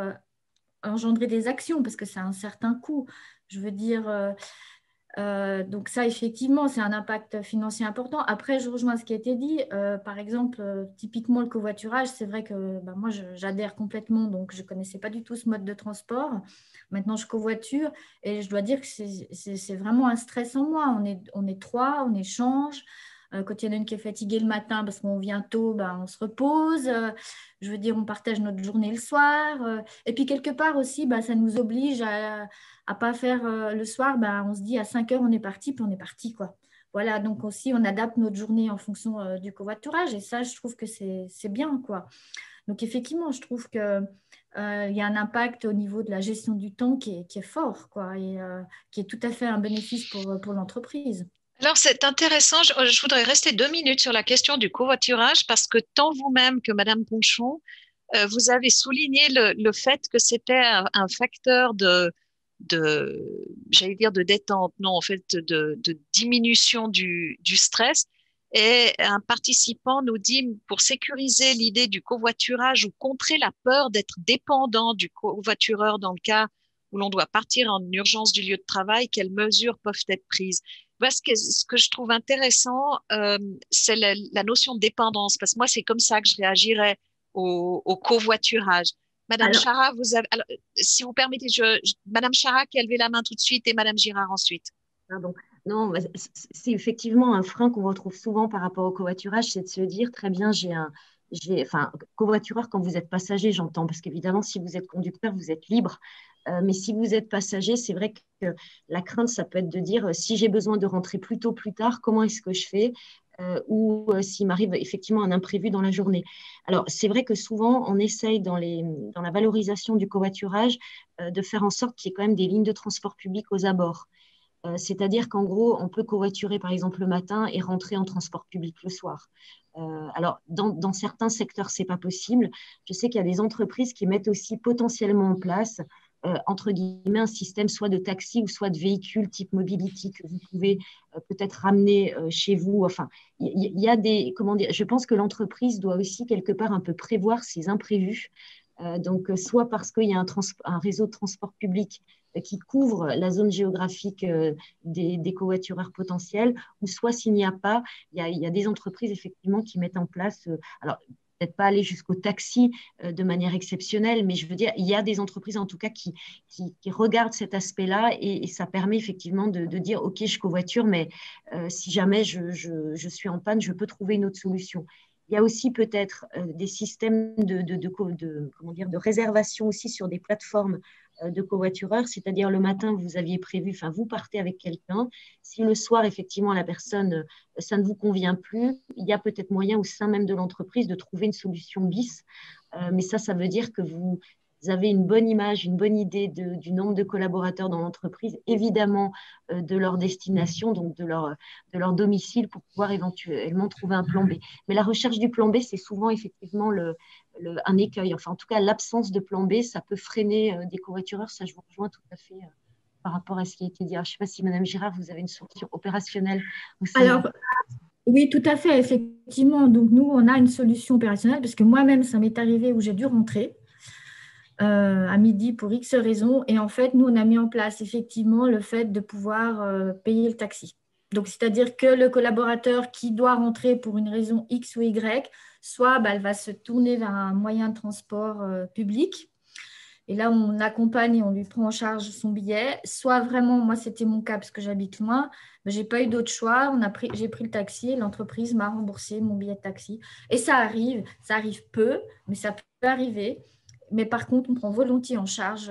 engendrer des actions, parce que c'est un certain coût. Je veux dire, donc ça, effectivement, c'est un impact financier important. Après, je rejoins ce qui a été dit. Par exemple, typiquement le covoiturage, c'est vrai que moi, j'adhère complètement, donc je ne connaissais pas du tout ce mode de transport. Maintenant, je covoiture et je dois dire que c'est vraiment un stress en moi. On est trois, on échange. Quand il y en a une qui est fatiguée le matin parce qu'on vient tôt, on se repose. Je veux dire, on partage notre journée le soir. Et puis, quelque part aussi, ça nous oblige à ne pas faire le soir. On se dit à 5 heures, on est parti, puis on est parti, quoi. Voilà, donc aussi, on adapte notre journée en fonction du covoiturage. Et ça, je trouve que c'est bien, quoi. Donc, effectivement, je trouve qu'il y a un impact au niveau de la gestion du temps qui est fort, quoi, et qui est tout à fait un bénéfice pour l'entreprise. Alors, c'est intéressant. Je voudrais rester 2 minutes sur la question du covoiturage parce que tant vous-même que Madame Ponchon, vous avez souligné le fait que c'était un facteur j'allais dire de détente, non, en fait, de diminution du stress. Et un participant nous dit, pour sécuriser l'idée du covoiturage ou contrer la peur d'être dépendant du covoitureur dans le cas où l'on doit partir en urgence du lieu de travail, quelles mesures peuvent être prises? Ce que je trouve intéressant, c'est la notion de dépendance, parce que moi, c'est comme ça que je réagirais au covoiturage. Madame Chara, si vous permettez, Madame Chara qui a levé la main tout de suite et Madame Girard ensuite. Pardon. Non, c'est effectivement un frein qu'on retrouve souvent par rapport au covoiturage, c'est de se dire, très bien, covoitureur quand vous êtes passager, j'entends, parce qu'évidemment, si vous êtes conducteur, vous êtes libre. Mais si vous êtes passager, c'est vrai que la crainte, ça peut être de dire, si j'ai besoin de rentrer plus tôt, plus tard, comment est-ce que je fais ou s'il m'arrive effectivement un imprévu dans la journée. Alors, c'est vrai que souvent, on essaye dans la valorisation du covoiturage de faire en sorte qu'il y ait quand même des lignes de transport public aux abords. C'est-à-dire qu'en gros, on peut covoiturer par exemple le matin et rentrer en transport public le soir. Alors, dans certains secteurs, ce n'est pas possible. Je sais qu'il y a des entreprises qui mettent aussi potentiellement en place, entre guillemets, un système soit de taxi ou soit de véhicule type mobility que vous pouvez peut-être ramener chez vous. Enfin, il y a des, comment dire, je pense que l'entreprise doit aussi quelque part un peu prévoir ses imprévus. Donc, soit parce qu'il y a un réseau de transport public qui couvre la zone géographique des covoitureurs potentiels, ou soit s'il n'y a pas, il y a des entreprises effectivement qui mettent en place, alors peut-être pas aller jusqu'au taxi de manière exceptionnelle, mais je veux dire, il y a des entreprises en tout cas qui regardent cet aspect-là et ça permet effectivement de dire, OK, je covoiture, mais si jamais je suis en panne, je peux trouver une autre solution. Il y a aussi peut-être des systèmes de réservation aussi sur des plateformes de covoitureurs, c'est-à-dire le matin, vous aviez prévu, enfin, vous partez avec quelqu'un. Si le soir, effectivement, la personne, ça ne vous convient plus, il y a peut-être moyen au sein même de l'entreprise de trouver une solution bis. Mais ça veut dire que vous avez une bonne image, une bonne idée du nombre de collaborateurs dans l'entreprise, évidemment de leur destination, donc de leur domicile pour pouvoir éventuellement trouver un plan B. Mais la recherche du plan B, c'est souvent effectivement un écueil. Enfin, en tout cas, l'absence de plan B, ça peut freiner des covoitureurs. Ça, je vous rejoins tout à fait par rapport à ce qui a été dit. Alors, je ne sais pas si, Madame Girard, vous avez une solution opérationnelle aussi. Alors, oui, tout à fait, effectivement. Donc, nous, on a une solution opérationnelle parce que moi-même, ça m'est arrivé où j'ai dû rentrer à midi pour X raisons. Et en fait, nous, on a mis en place effectivement le fait de pouvoir payer le taxi. Donc, c'est-à-dire que le collaborateur qui doit rentrer pour une raison X ou Y, soit elle va se tourner vers un moyen de transport public. Et là, on accompagne et on lui prend en charge son billet. Soit vraiment, moi, c'était mon cas parce que j'habite loin, mais je n'ai pas eu d'autre choix. J'ai pris le taxi et l'entreprise m'a remboursé mon billet de taxi. Et ça arrive peu, mais ça peut arriver. Mais par contre, on prend volontiers en charge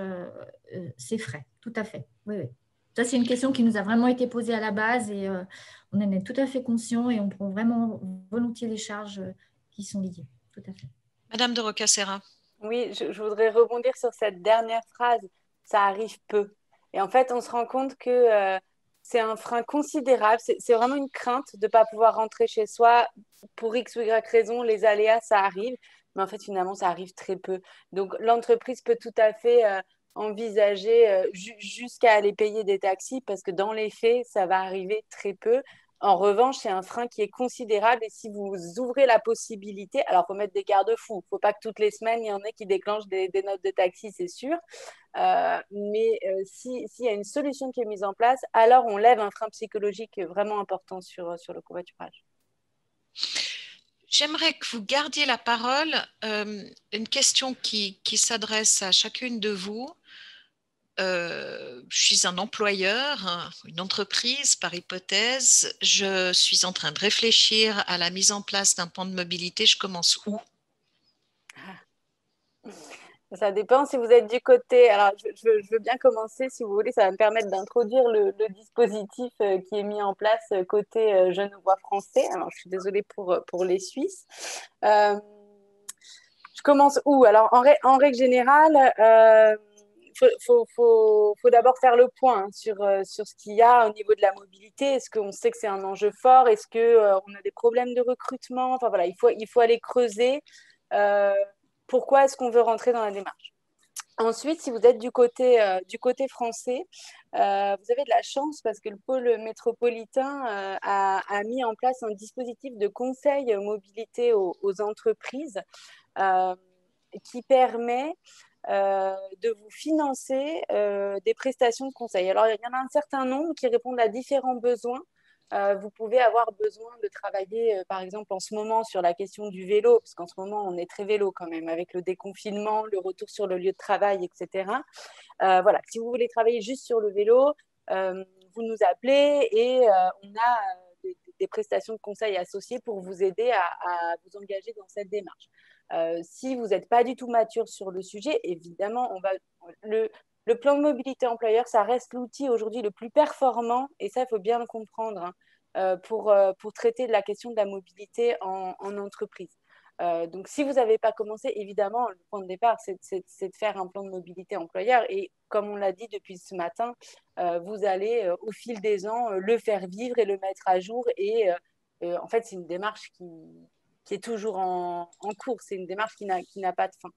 ces frais. Tout à fait. Oui, oui. Ça, c'est une question qui nous a vraiment été posée à la base et on en est tout à fait conscient et on prend vraiment volontiers les charges qui sont liées. Tout à fait. Madame de Roccassera. Oui, je voudrais rebondir sur cette dernière phrase. Ça arrive peu. Et en fait, on se rend compte que c'est un frein considérable. C'est vraiment une crainte de ne pas pouvoir rentrer chez soi pour X ou Y raison. Les aléas, ça arrive. Mais en fait, finalement, ça arrive très peu. Donc, l'entreprise peut tout à fait envisager jusqu'à aller payer des taxis parce que dans les faits, ça va arriver très peu. En revanche, c'est un frein qui est considérable et si vous ouvrez la possibilité, alors il faut mettre des garde-fous. Il ne faut pas que toutes les semaines, il y en ait qui déclenchent des notes de taxi, c'est sûr. Mais s'il y a une solution qui est mise en place, alors on lève un frein psychologique vraiment important sur le covoiturage. J'aimerais que vous gardiez la parole. Une question qui s'adresse à chacune de vous. Je suis un employeur, une entreprise par hypothèse. Je suis en train de réfléchir à la mise en place d'un plan de mobilité. Je commence où? Ça dépend si vous êtes du côté. Alors, je veux bien commencer si vous voulez. Ça va me permettre d'introduire le dispositif qui est mis en place côté Genevois français. Alors, je suis désolée pour les Suisses. Je commence où? Alors, en règle générale, faut d'abord faire le point sur ce qu'il y a au niveau de la mobilité. Est-ce qu'on sait que c'est un enjeu fort? Est-ce qu'on a des problèmes de recrutement? Enfin, voilà, il faut aller creuser. Pourquoi est-ce qu'on veut rentrer dans la démarche? Ensuite, si vous êtes du côté français, vous avez de la chance parce que le pôle métropolitain a mis en place un dispositif de conseil mobilité aux entreprises qui permet de vous financer des prestations de conseil. Alors, il y en a un certain nombre qui répondent à différents besoins. Vous pouvez avoir besoin de travailler, par exemple, en ce moment sur la question du vélo, parce qu'en ce moment, on est très vélo quand même, avec le déconfinement, le retour sur le lieu de travail, etc. Voilà, si vous voulez travailler juste sur le vélo, vous nous appelez et on a des prestations de conseil associées pour vous aider à vous engager dans cette démarche. Si vous n'êtes pas du tout mature sur le sujet, évidemment, le plan de mobilité employeur, ça reste l'outil aujourd'hui le plus performant, et ça, il faut bien le comprendre, hein, pour traiter de la question de la mobilité en entreprise. Donc, si vous n'avez pas commencé, évidemment, le point de départ, c'est de faire un plan de mobilité employeur. Et comme on l'a dit depuis ce matin, vous allez, au fil des ans, le faire vivre et le mettre à jour. Et en fait, c'est une démarche qui est toujours en cours. C'est une démarche qui n'a pas de fin.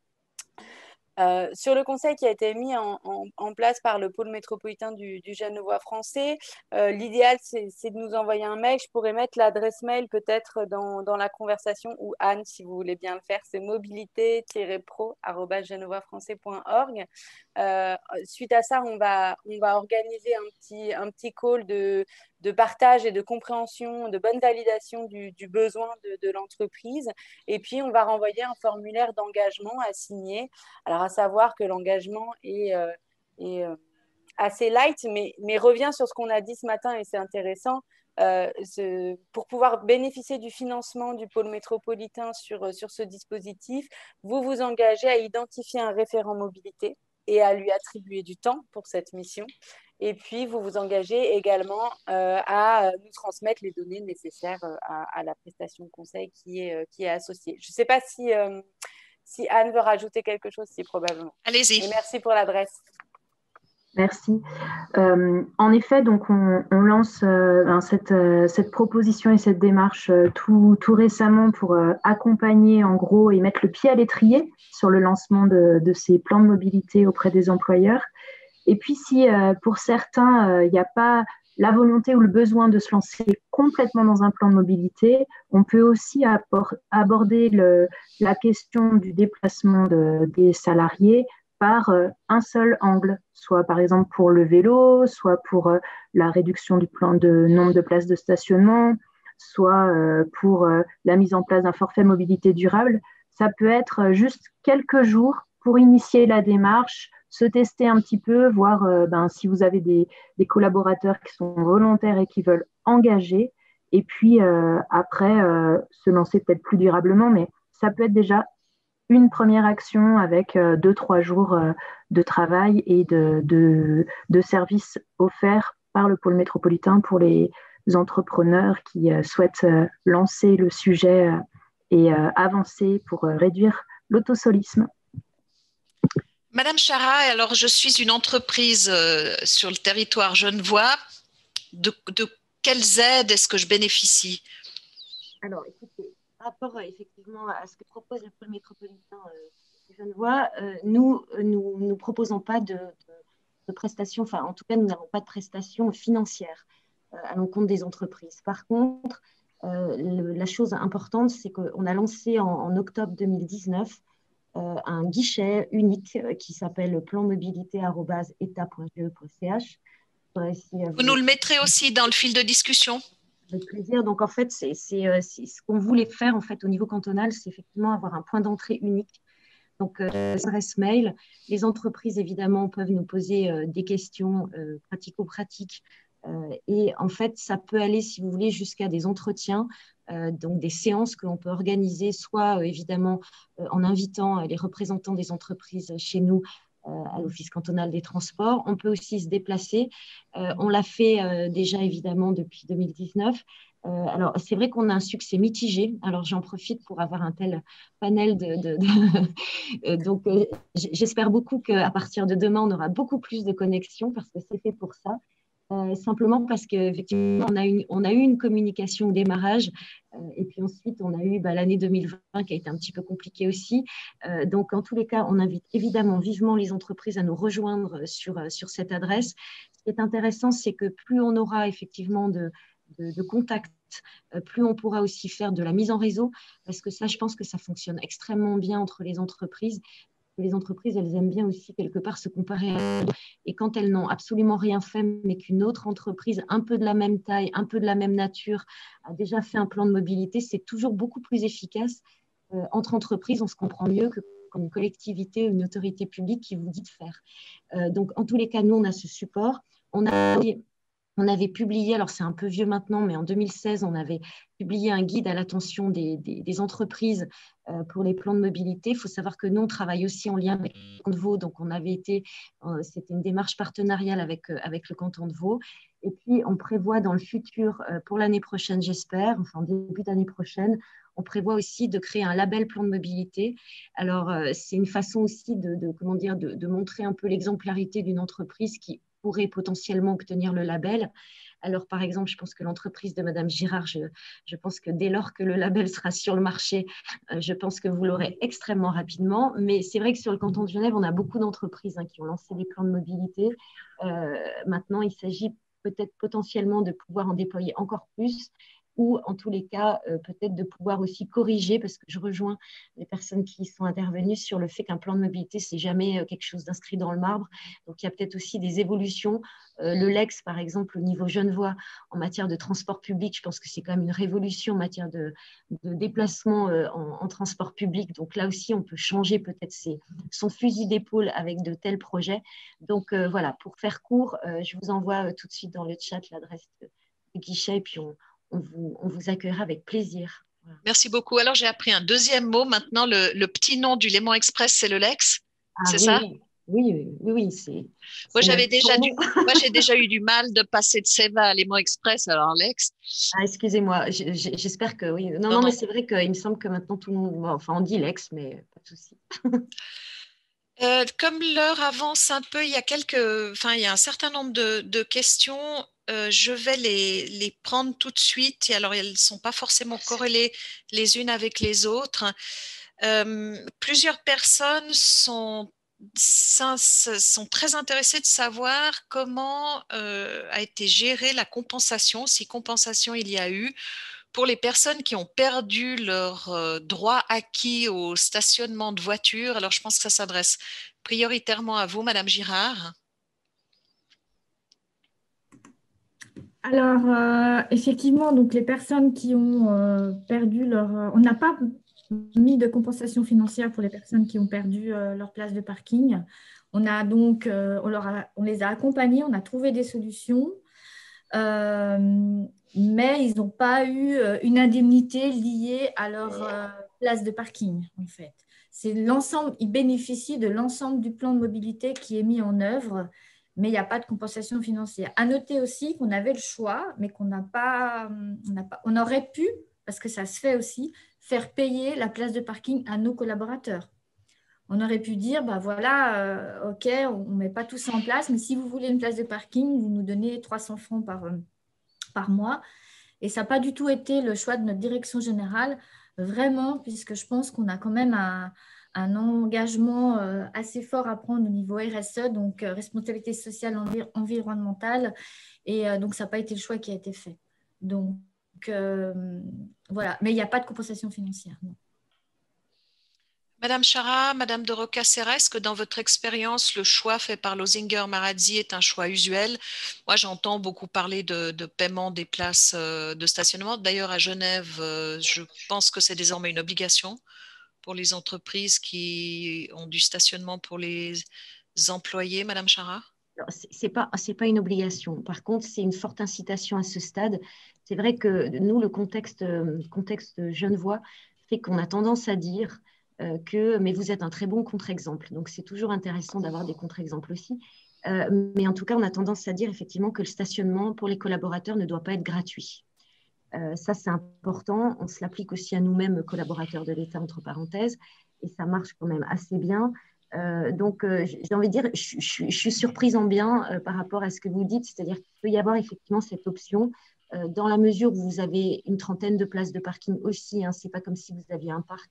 Sur le conseil qui a été mis en place par le pôle métropolitain du Genevois français, l'idéal, c'est de nous envoyer un mail. Je pourrais mettre l'adresse mail peut-être dans la conversation, ou Anne, si vous voulez bien le faire, c'est mobilité-pro@genevoisfrançais.org. Suite à ça, on va organiser un petit call de partage et de compréhension, de bonne validation du besoin de l'entreprise. Et puis, on va renvoyer un formulaire d'engagement à signer. Alors, à savoir que l'engagement est assez light, mais revient sur ce qu'on a dit ce matin et c'est intéressant. Pour pouvoir bénéficier du financement du pôle métropolitain sur ce dispositif, vous vous engagez à identifier un référent mobilité. et à lui attribuer du temps pour cette mission. Et puis, vous vous engagez également à nous transmettre les données nécessaires à la prestation de conseil qui est associée. Je ne sais pas si Anne veut rajouter quelque chose, si probablement. Allez-y. Et merci pour l'adresse. Merci. En effet, donc on lance cette proposition et cette démarche tout récemment pour accompagner en gros et mettre le pied à l'étrier sur le lancement de ces plans de mobilité auprès des employeurs. Et puis si pour certains, il n'y a pas la volonté ou le besoin de se lancer complètement dans un plan de mobilité, on peut aussi aborder la question du déplacement des salariés par un seul angle, soit par exemple pour le vélo, soit pour la réduction du plan de nombre de places de stationnement, soit pour la mise en place d'un forfait mobilité durable. Ça peut être juste quelques jours pour initier la démarche, se tester un petit peu, voir si vous avez des collaborateurs qui sont volontaires et qui veulent engager, et puis après se lancer peut-être plus durablement, mais ça peut être déjà une première action avec 2-3 jours de travail et de services offerts par le pôle métropolitain pour les entrepreneurs qui souhaitent lancer le sujet et avancer pour réduire l'autosolisme. Madame Chara, alors je suis une entreprise sur le territoire genevois. De quelles aides est-ce que je bénéficie? Alors, écoutez, par rapport effectivement à ce que propose le pôle métropolitain genevois, nous ne proposons pas de prestations, enfin en tout cas, nous n'avons pas de prestations financières à l'encontre des entreprises. Par contre, la chose importante, c'est qu'on a lancé en octobre 2019 un guichet unique qui s'appelle planmobilité@eta.ge.ch. Vous nous le mettrez aussi dans le fil de discussion? Avec plaisir. Donc, en fait, c'est ce qu'on voulait faire en fait, au niveau cantonal, c'est effectivement avoir un point d'entrée unique. Donc, adresse mail. Les entreprises, évidemment, peuvent nous poser des questions pratico-pratiques. Et en fait, ça peut aller, si vous voulez, jusqu'à des entretiens, donc des séances que l'on peut organiser, soit évidemment en invitant les représentants des entreprises chez nous à l'Office cantonal des transports. On peut aussi se déplacer. On l'a fait déjà évidemment depuis 2019. Alors, c'est vrai qu'on a un succès mitigé. Alors, j'en profite pour avoir un tel panel donc, j'espère beaucoup qu'à partir de demain, on aura beaucoup plus de connexions parce que c'est fait pour ça. Simplement parce qu'effectivement, on a eu une communication au démarrage et puis ensuite, on a eu l'année 2020 qui a été un petit peu compliquée aussi. Donc, en tous les cas, on invite évidemment vivement les entreprises à nous rejoindre sur cette adresse. Ce qui est intéressant, c'est que plus on aura effectivement de contacts, plus on pourra aussi faire de la mise en réseau, parce que ça, je pense que ça fonctionne extrêmement bien entre les entreprises. Les entreprises, elles aiment bien aussi quelque part se comparer à elles. Et quand elles n'ont absolument rien fait, mais qu'une autre entreprise un peu de la même taille, un peu de la même nature, a déjà fait un plan de mobilité, c'est toujours beaucoup plus efficace. Entre entreprises, on se comprend mieux que comme une collectivité ou une autorité publique qui vous dit de faire. Donc, en tous les cas, nous, on a ce support. On avait publié, alors c'est un peu vieux maintenant, mais en 2016, on avait publié un guide à l'attention des entreprises pour les plans de mobilité. Il faut savoir que nous, on travaille aussi en lien avec le canton de Vaud, donc on avait c'était une démarche partenariale avec le canton de Vaud. Et puis, on prévoit dans le futur, pour l'année prochaine, j'espère, enfin en début d'année prochaine, on prévoit aussi de créer un label plan de mobilité. Alors, c'est une façon aussi de montrer un peu l'exemplarité d'une entreprise qui pourrait potentiellement obtenir le label. Alors, par exemple, je pense que l'entreprise de Madame Girard, je pense que dès lors que le label sera sur le marché, je pense que vous l'aurez extrêmement rapidement. Mais c'est vrai que sur le canton de Genève, on a beaucoup d'entreprises qui ont lancé des plans de mobilité. Maintenant, il s'agit peut-être potentiellement de pouvoir en déployer encore plus, ou en tous les cas, peut-être de pouvoir aussi corriger, parce que je rejoins les personnes qui sont intervenues sur le fait qu'un plan de mobilité, c'est jamais quelque chose d'inscrit dans le marbre. Donc, il y a peut-être aussi des évolutions. Le LEX, par exemple, au niveau genevois, en matière de transport public, je pense que c'est quand même une révolution en matière de déplacement en transport public. Donc, là aussi, on peut changer peut-être son fusil d'épaule avec de tels projets. Donc, voilà, pour faire court, je vous envoie tout de suite dans le chat l'adresse du guichet, et puis on vous accueillera avec plaisir. Voilà. Merci beaucoup. Alors, j'ai appris un deuxième mot maintenant. Le petit nom du Léman Express, c'est le LEX, c'est oui, ça? Oui, Moi, c'est même son nom. moi, j'ai déjà eu du mal de passer de Seva à Léman Express, alors Lex. Ah, excusez-moi, j'espère que oui. Non, Non, non, mais non. c'est vrai qu'il me semble que maintenant tout le monde, bon, enfin, on dit l'ex, mais pas de souci. Comme l'heure avance un peu, il y a un certain nombre de questions. Je vais les prendre tout de suite. Et alors, elles ne sont pas forcément corrélées les unes avec les autres. Plusieurs personnes sont très intéressées de savoir comment a été gérée la compensation, si compensation il y a eu, pour les personnes qui ont perdu leur droit acquis au stationnement de voiture. Alors, je pense que ça s'adresse prioritairement à vous, Madame Girard. Alors, effectivement, donc les personnes qui ont perdu leur... on n'a pas mis de compensation financière pour les personnes qui ont perdu leur place de parking. On a donc, on les a accompagnés, on a trouvé des solutions, mais ils n'ont pas eu une indemnité liée à leur place de parking, en fait. C'est l'ensemble, ils bénéficient de l'ensemble du plan de mobilité qui est mis en œuvre, mais il n'y a pas de compensation financière. À noter aussi qu'on avait le choix, mais on aurait pu, parce que ça se fait aussi, faire payer la place de parking à nos collaborateurs. On aurait pu dire, bah voilà, ok, on ne met pas tout ça en place, mais si vous voulez une place de parking, vous nous donnez 300 francs par mois. Et ça n'a pas du tout été le choix de notre direction générale, vraiment, puisque je pense qu'on a quand même un engagement assez fort à prendre au niveau RSE, donc responsabilité sociale environnementale. Et donc, ça n'a pas été le choix qui a été fait. Donc, voilà. Mais il n'y a pas de compensation financière. Non. Madame Chara, Madame de Roccassera, est-ce que dans votre expérience, le choix fait par Losinger Marazzi est un choix usuel? Moi, j'entends beaucoup parler de paiement des places de stationnement. D'ailleurs, à Genève, je pense que c'est désormais une obligation pour les entreprises qui ont du stationnement pour les employés, Madame Chara? C'est pas une obligation. Par contre, c'est une forte incitation à ce stade. C'est vrai que nous, le contexte genevois fait qu'on a tendance à dire mais vous êtes un très bon contre-exemple. Donc, c'est toujours intéressant d'avoir des contre-exemples aussi. Mais en tout cas, on a tendance à dire effectivement que le stationnement pour les collaborateurs ne doit pas être gratuit. Ça, c'est important. On se l'applique aussi à nous-mêmes, collaborateurs de l'État, entre parenthèses, et ça marche quand même assez bien. Donc, j'ai envie de dire, je suis surprise en bien par rapport à ce que vous dites, c'est-à-dire qu'il peut y avoir effectivement cette option dans la mesure où vous avez une trentaine de places de parking aussi. Hein, ce n'est pas comme si vous aviez un parc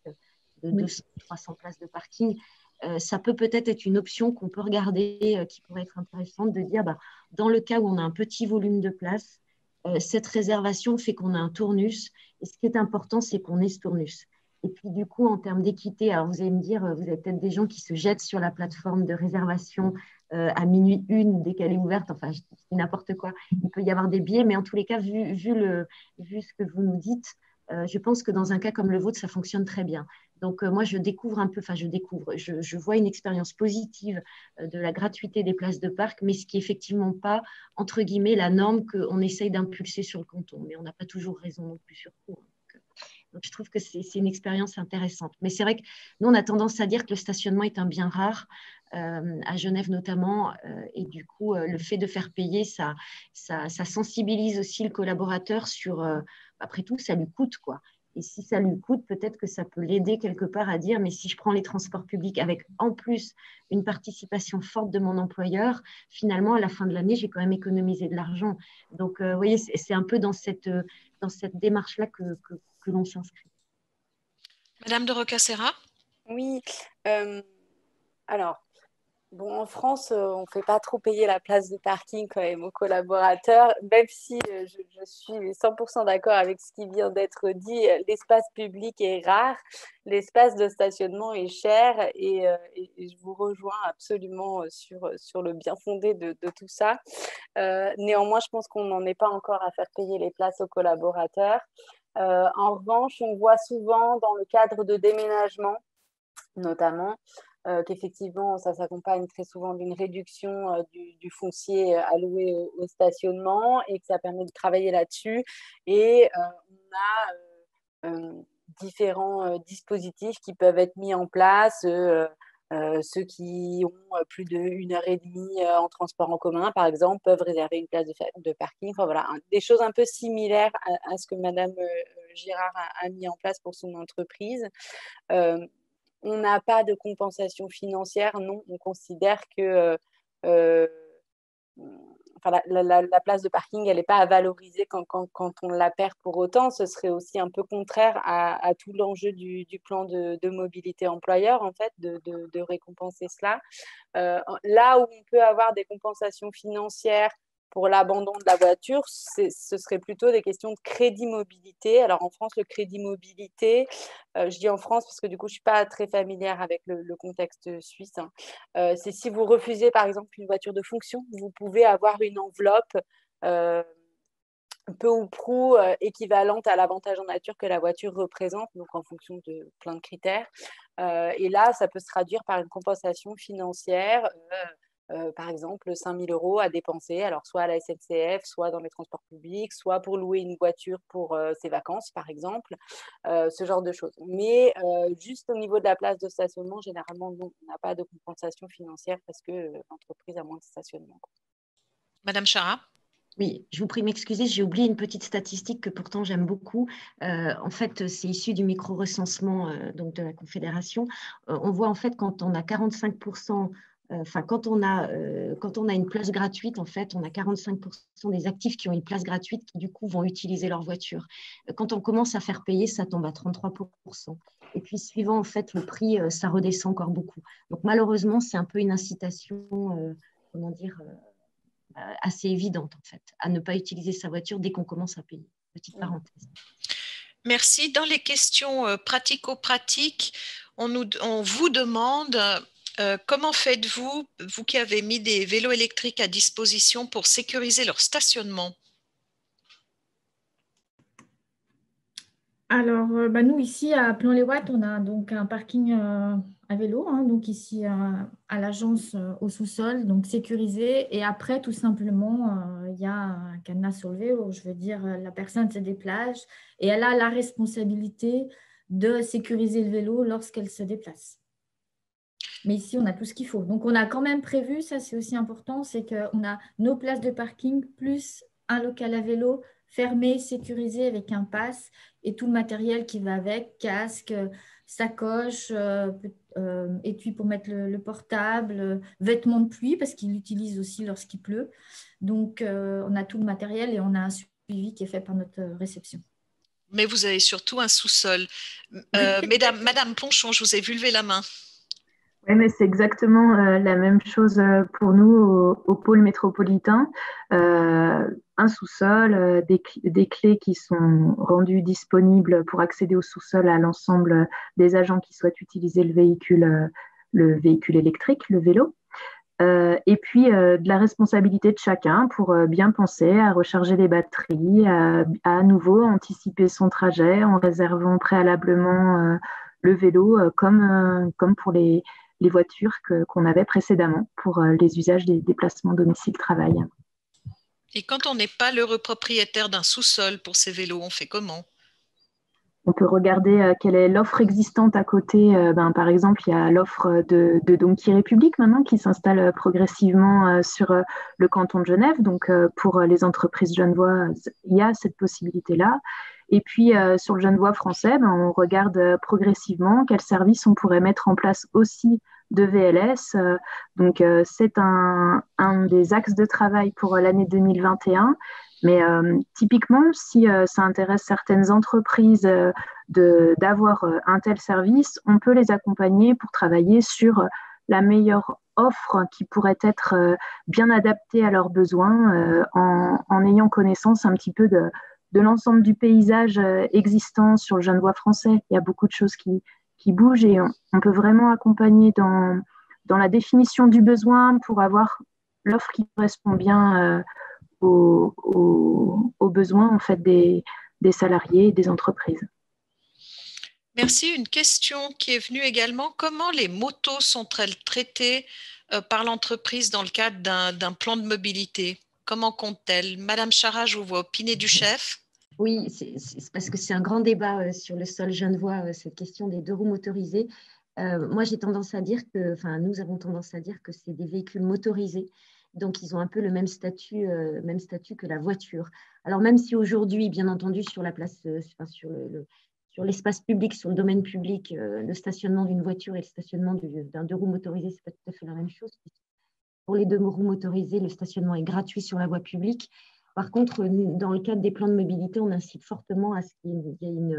de 200, 300 places de parking. Ça peut peut-être être une option qu'on peut regarder, qui pourrait être intéressante de dire, bah, dans le cas où on a un petit volume de places, cette réservation fait qu'on a un tournus. Et ce qui est important, c'est qu'on ait ce tournus. Et puis, du coup, en termes d'équité, alors vous allez me dire, vous avez peut-être des gens qui se jettent sur la plateforme de réservation à minuit une, dès qu'elle est ouverte. Enfin, je dis n'importe quoi. Il peut y avoir des biais, mais en tous les cas, vu ce que vous nous dites, je pense que dans un cas comme le vôtre, ça fonctionne très bien. Donc, moi, je découvre un peu, enfin, je vois une expérience positive de la gratuité des places de parc, mais ce qui n'est effectivement pas, entre guillemets, la norme qu'on essaye d'impulser sur le canton. Mais on n'a pas toujours raison non plus sur tout. Donc, je trouve que c'est une expérience intéressante. Mais c'est vrai que nous, on a tendance à dire que le stationnement est un bien rare, à Genève notamment. Et du coup, le fait de faire payer, ça sensibilise aussi le collaborateur sur, après tout, ça lui coûte, quoi. Et si ça lui coûte, peut-être que ça peut l'aider quelque part à dire, mais si je prends les transports publics avec en plus une participation forte de mon employeur, finalement, à la fin de l'année, j'ai quand même économisé de l'argent. Donc, vous voyez, c'est un peu dans cette démarche-là que l'on s'inscrit. Madame de Roccassera? Oui, alors, bon, en France, on ne fait pas trop payer la place de parking quand même aux collaborateurs, même si je suis 100% d'accord avec ce qui vient d'être dit. L'espace public est rare, l'espace de stationnement est cher et je vous rejoins absolument sur le bien fondé de tout ça. Néanmoins, je pense qu'on n'en est pas encore à faire payer les places aux collaborateurs. En revanche, on voit souvent dans le cadre de déménagement, notamment, qu'effectivement, ça s'accompagne très souvent d'une réduction du foncier alloué au stationnement et que ça permet de travailler là-dessus. Et on a différents dispositifs qui peuvent être mis en place, Ceux qui ont plus d'1 heure et demie en transport en commun, par exemple, peuvent réserver une place de parking. Enfin, voilà, des choses un peu similaires à ce que Madame Girard a mis en place pour son entreprise. On n'a pas de compensation financière, non. On considère que enfin, la place de parking, elle n'est pas à valoriser quand on la perd pour autant. Ce serait aussi un peu contraire à tout l'enjeu du plan de mobilité employeur, en fait, de récompenser cela. Là où on peut avoir des compensations financières pour l'abandon de la voiture, ce serait plutôt des questions de crédit mobilité. Alors en France, le crédit mobilité, je dis en France parce que du coup, je ne suis pas très familière avec le contexte suisse. C'est si vous refusez par exemple une voiture de fonction, vous pouvez avoir une enveloppe peu ou prou équivalente à l'avantage en nature que la voiture représente, donc en fonction de plein de critères. Et là, ça peut se traduire par une compensation financière. Par exemple, 5 000 € à dépenser, alors soit à la SNCF, soit dans les transports publics, soit pour louer une voiture pour ses vacances, par exemple, ce genre de choses. Mais juste au niveau de la place de stationnement, généralement, non, on n'a pas de compensation financière parce que l'entreprise a moins de stationnement. Madame Chara? Oui, je vous prie de m'excuser, j'ai oublié une petite statistique que pourtant j'aime beaucoup. En fait, c'est issu du micro-recensement donc de la Confédération. On voit en fait quand on a 45%, quand on a une place gratuite, en fait, on a 45% des actifs qui ont une place gratuite qui du coup vont utiliser leur voiture. Quand on commence à faire payer, ça tombe à 33%. Et puis suivant en fait le prix, ça redescend encore beaucoup. Donc malheureusement, c'est un peu une incitation, comment dire, assez évidente en fait, à ne pas utiliser sa voiture dès qu'on commence à payer. Petite parenthèse. Merci. Dans les questions pratico-pratiques, on vous demande comment faites-vous, vous qui avez mis des vélos électriques à disposition pour sécuriser leur stationnement? Alors, nous, ici, à Plan-les-Ouates, on a donc un parking à vélo, hein, donc ici à l'agence au sous-sol, donc sécurisé. Et après, tout simplement, il y a un cadenas sur le vélo. Je veux dire, la personne se déplace et elle a la responsabilité de sécuriser le vélo lorsqu'elle se déplace. Mais ici, on a tout ce qu'il faut. Donc, on a quand même prévu, ça c'est aussi important, c'est qu'on a nos places de parking plus un local à vélo fermé, sécurisé avec un pass et tout le matériel qui va avec, casque, sacoche, étui pour mettre le portable, vêtements de pluie parce qu'il l'utilise aussi lorsqu'il pleut. Donc, on a tout le matériel et on a un suivi qui est fait par notre réception. Mais vous avez surtout un sous-sol. Madame Ponchon, je vous ai vu lever la main. Oui, mais c'est exactement la même chose pour nous au pôle métropolitain. Un sous-sol, des clés qui sont rendues disponibles pour accéder au sous-sol à l'ensemble des agents qui souhaitent utiliser le véhicule électrique, le vélo. Et puis de la responsabilité de chacun pour bien penser à recharger les batteries, à nouveau anticiper son trajet en réservant préalablement le vélo comme pour les voitures qu'on avait précédemment pour les usages des déplacements domicile-travail. Et quand on n'est pas l'heureux propriétaire d'un sous-sol pour ces vélos, on fait comment? On peut regarder quelle est l'offre existante à côté. Par exemple, il y a l'offre de Donkey République maintenant qui s'installe progressivement sur le canton de Genève. Donc, pour les entreprises genevoises, il y a cette possibilité-là. Et puis, sur le genevois français, on regarde progressivement quels services on pourrait mettre en place aussi de VLS. Donc, c'est un des axes de travail pour l'année 2021. Mais typiquement, si ça intéresse certaines entreprises d'avoir un tel service, on peut les accompagner pour travailler sur la meilleure offre qui pourrait être bien adaptée à leurs besoins en ayant connaissance un petit peu de l'ensemble du paysage existant sur le genevois français. Il y a beaucoup de choses qui bougent et on peut vraiment accompagner dans la définition du besoin pour avoir l'offre qui correspond bien aux besoins en fait, des salariés et des entreprises. Merci. Une question qui est venue également. Comment les motos sont-elles traitées par l'entreprise dans le cadre d'un plan de mobilité? Comment compte-t-elle? Madame Chara, je vous vois opiner du chef. Oui, c'est parce que c'est un grand débat sur le sol genevois, cette question des 2 roues motorisées. Moi, j'ai tendance à dire que, enfin, nous avons tendance à dire que c'est des véhicules motorisés. Donc, ils ont un peu le même statut que la voiture. Alors, même si aujourd'hui, bien entendu, sur la place, enfin, sur l'espace public, sur le domaine public, le stationnement d'une voiture et le stationnement d'un deux roues motorisé, ce n'est pas tout à fait la même chose. Pour les deux roues motorisées, le stationnement est gratuit sur la voie publique. Par contre, dans le cadre des plans de mobilité, on incite fortement à ce qu'il y ait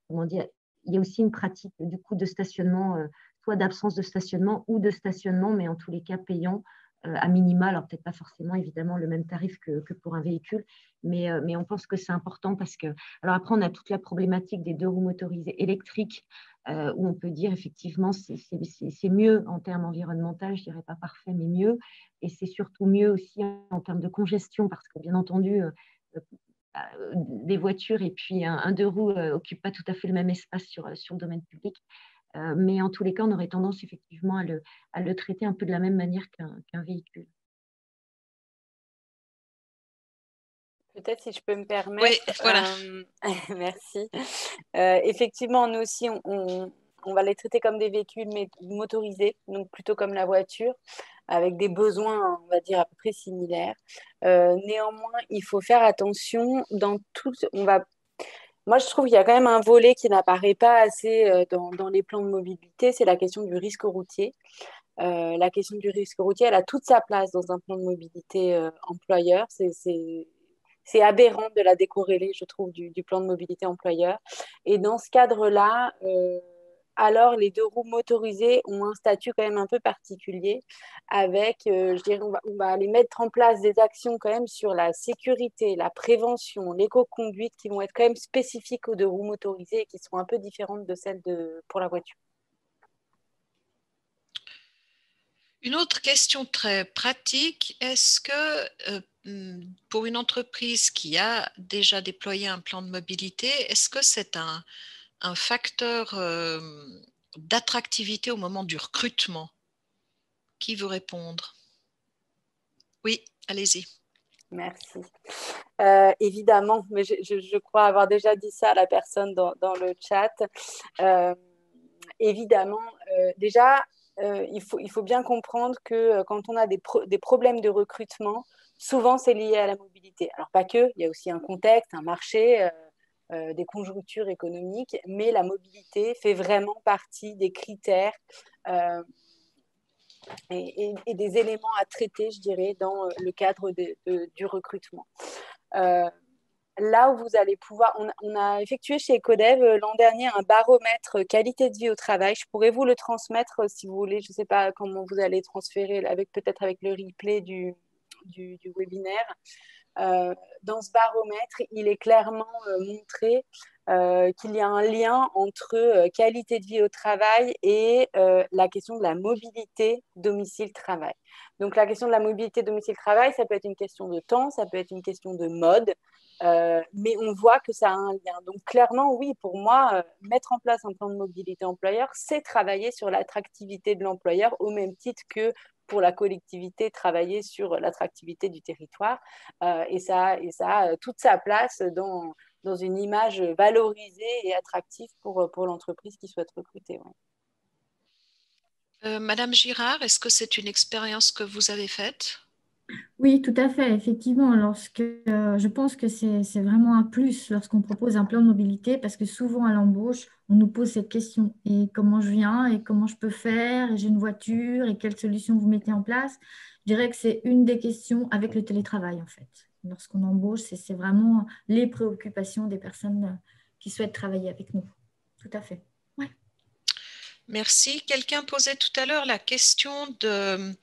comment dire, il y a aussi une pratique du coup de stationnement, soit d'absence de stationnement ou de stationnement, mais en tous les cas payant à minima. Alors peut-être pas forcément évidemment le même tarif que pour un véhicule, mais on pense que c'est important parce que, alors après on a toute la problématique des deux roues motorisées électriques où on peut dire effectivement c'est mieux en termes environnementaux, je dirais pas parfait mais mieux, et c'est surtout mieux aussi en termes de congestion parce que bien entendu des voitures et puis un deux roues n'occupent pas tout à fait le même espace sur le domaine public. Mais en tous les cas, on aurait tendance effectivement à le traiter un peu de la même manière qu'un véhicule. Peut-être si je peux me permettre. Oui, voilà. Merci. Effectivement, nous aussi, on va les traiter comme des véhicules motorisés, donc plutôt comme la voiture, avec des besoins, on va dire, à peu près similaires. Néanmoins, il faut faire attention dans tout. Moi, je trouve qu'il y a quand même un volet qui n'apparaît pas assez dans les plans de mobilité, c'est la question du risque routier. La question du risque routier, elle a toute sa place dans un plan de mobilité employeur. C'est aberrant de la décorréler, je trouve, du plan de mobilité employeur. Et dans ce cadre-là, alors les deux roues motorisées ont un statut quand même un peu particulier avec, je dirais, on va aller mettre en place des actions quand même sur la sécurité, la prévention, l'éco-conduite qui vont être quand même spécifiques aux deux roues motorisées et qui sont un peu différentes de celles pour la voiture. Une autre question très pratique, est-ce que pour une entreprise qui a déjà déployé un plan de mobilité, est-ce que c'est un facteur d'attractivité au moment du recrutement? Qui veut répondre? Oui, allez-y. Merci. Évidemment, mais je crois avoir déjà dit ça à la personne dans le chat. Évidemment, déjà, il faut bien comprendre que quand on a des problèmes de recrutement, souvent c'est lié à la mobilité. Alors pas que, il y a aussi un contexte, un marché, des conjonctures économiques, mais la mobilité fait vraiment partie des critères et des éléments à traiter, je dirais, dans le cadre du recrutement. Là où vous allez pouvoir, on a effectué chez Ecodev l'an dernier un baromètre qualité de vie au travail. Je pourrais vous le transmettre si vous voulez. Je ne sais pas comment vous allez transférer, peut-être avec le replay du webinaire. Dans ce baromètre, il est clairement montré qu'il y a un lien entre qualité de vie au travail et la question de la mobilité domicile-travail. Donc la question de la mobilité domicile-travail, ça peut être une question de temps, ça peut être une question de mode, mais on voit que ça a un lien. Donc clairement, oui, pour moi, mettre en place un plan de mobilité employeur, c'est travailler sur l'attractivité de l'employeur au même titre que pour la collectivité, travailler sur l'attractivité du territoire. Et ça a toute sa place dans une image valorisée et attractive pour l'entreprise qui souhaite recruter. Ouais. Madame Girard, est-ce que c'est une expérience que vous avez faite? Oui, tout à fait. Effectivement, je pense que c'est vraiment un plus lorsqu'on propose un plan de mobilité parce que souvent à l'embauche, on nous pose cette question. Et comment je viens? Et comment je peux faire? Et j'ai une voiture? Et quelles solutions vous mettez en place? Je dirais que c'est une des questions avec le télétravail, en fait. Lorsqu'on embauche, c'est vraiment les préoccupations des personnes qui souhaitent travailler avec nous. Tout à fait. Ouais. Merci. Quelqu'un posait tout à l'heure la question de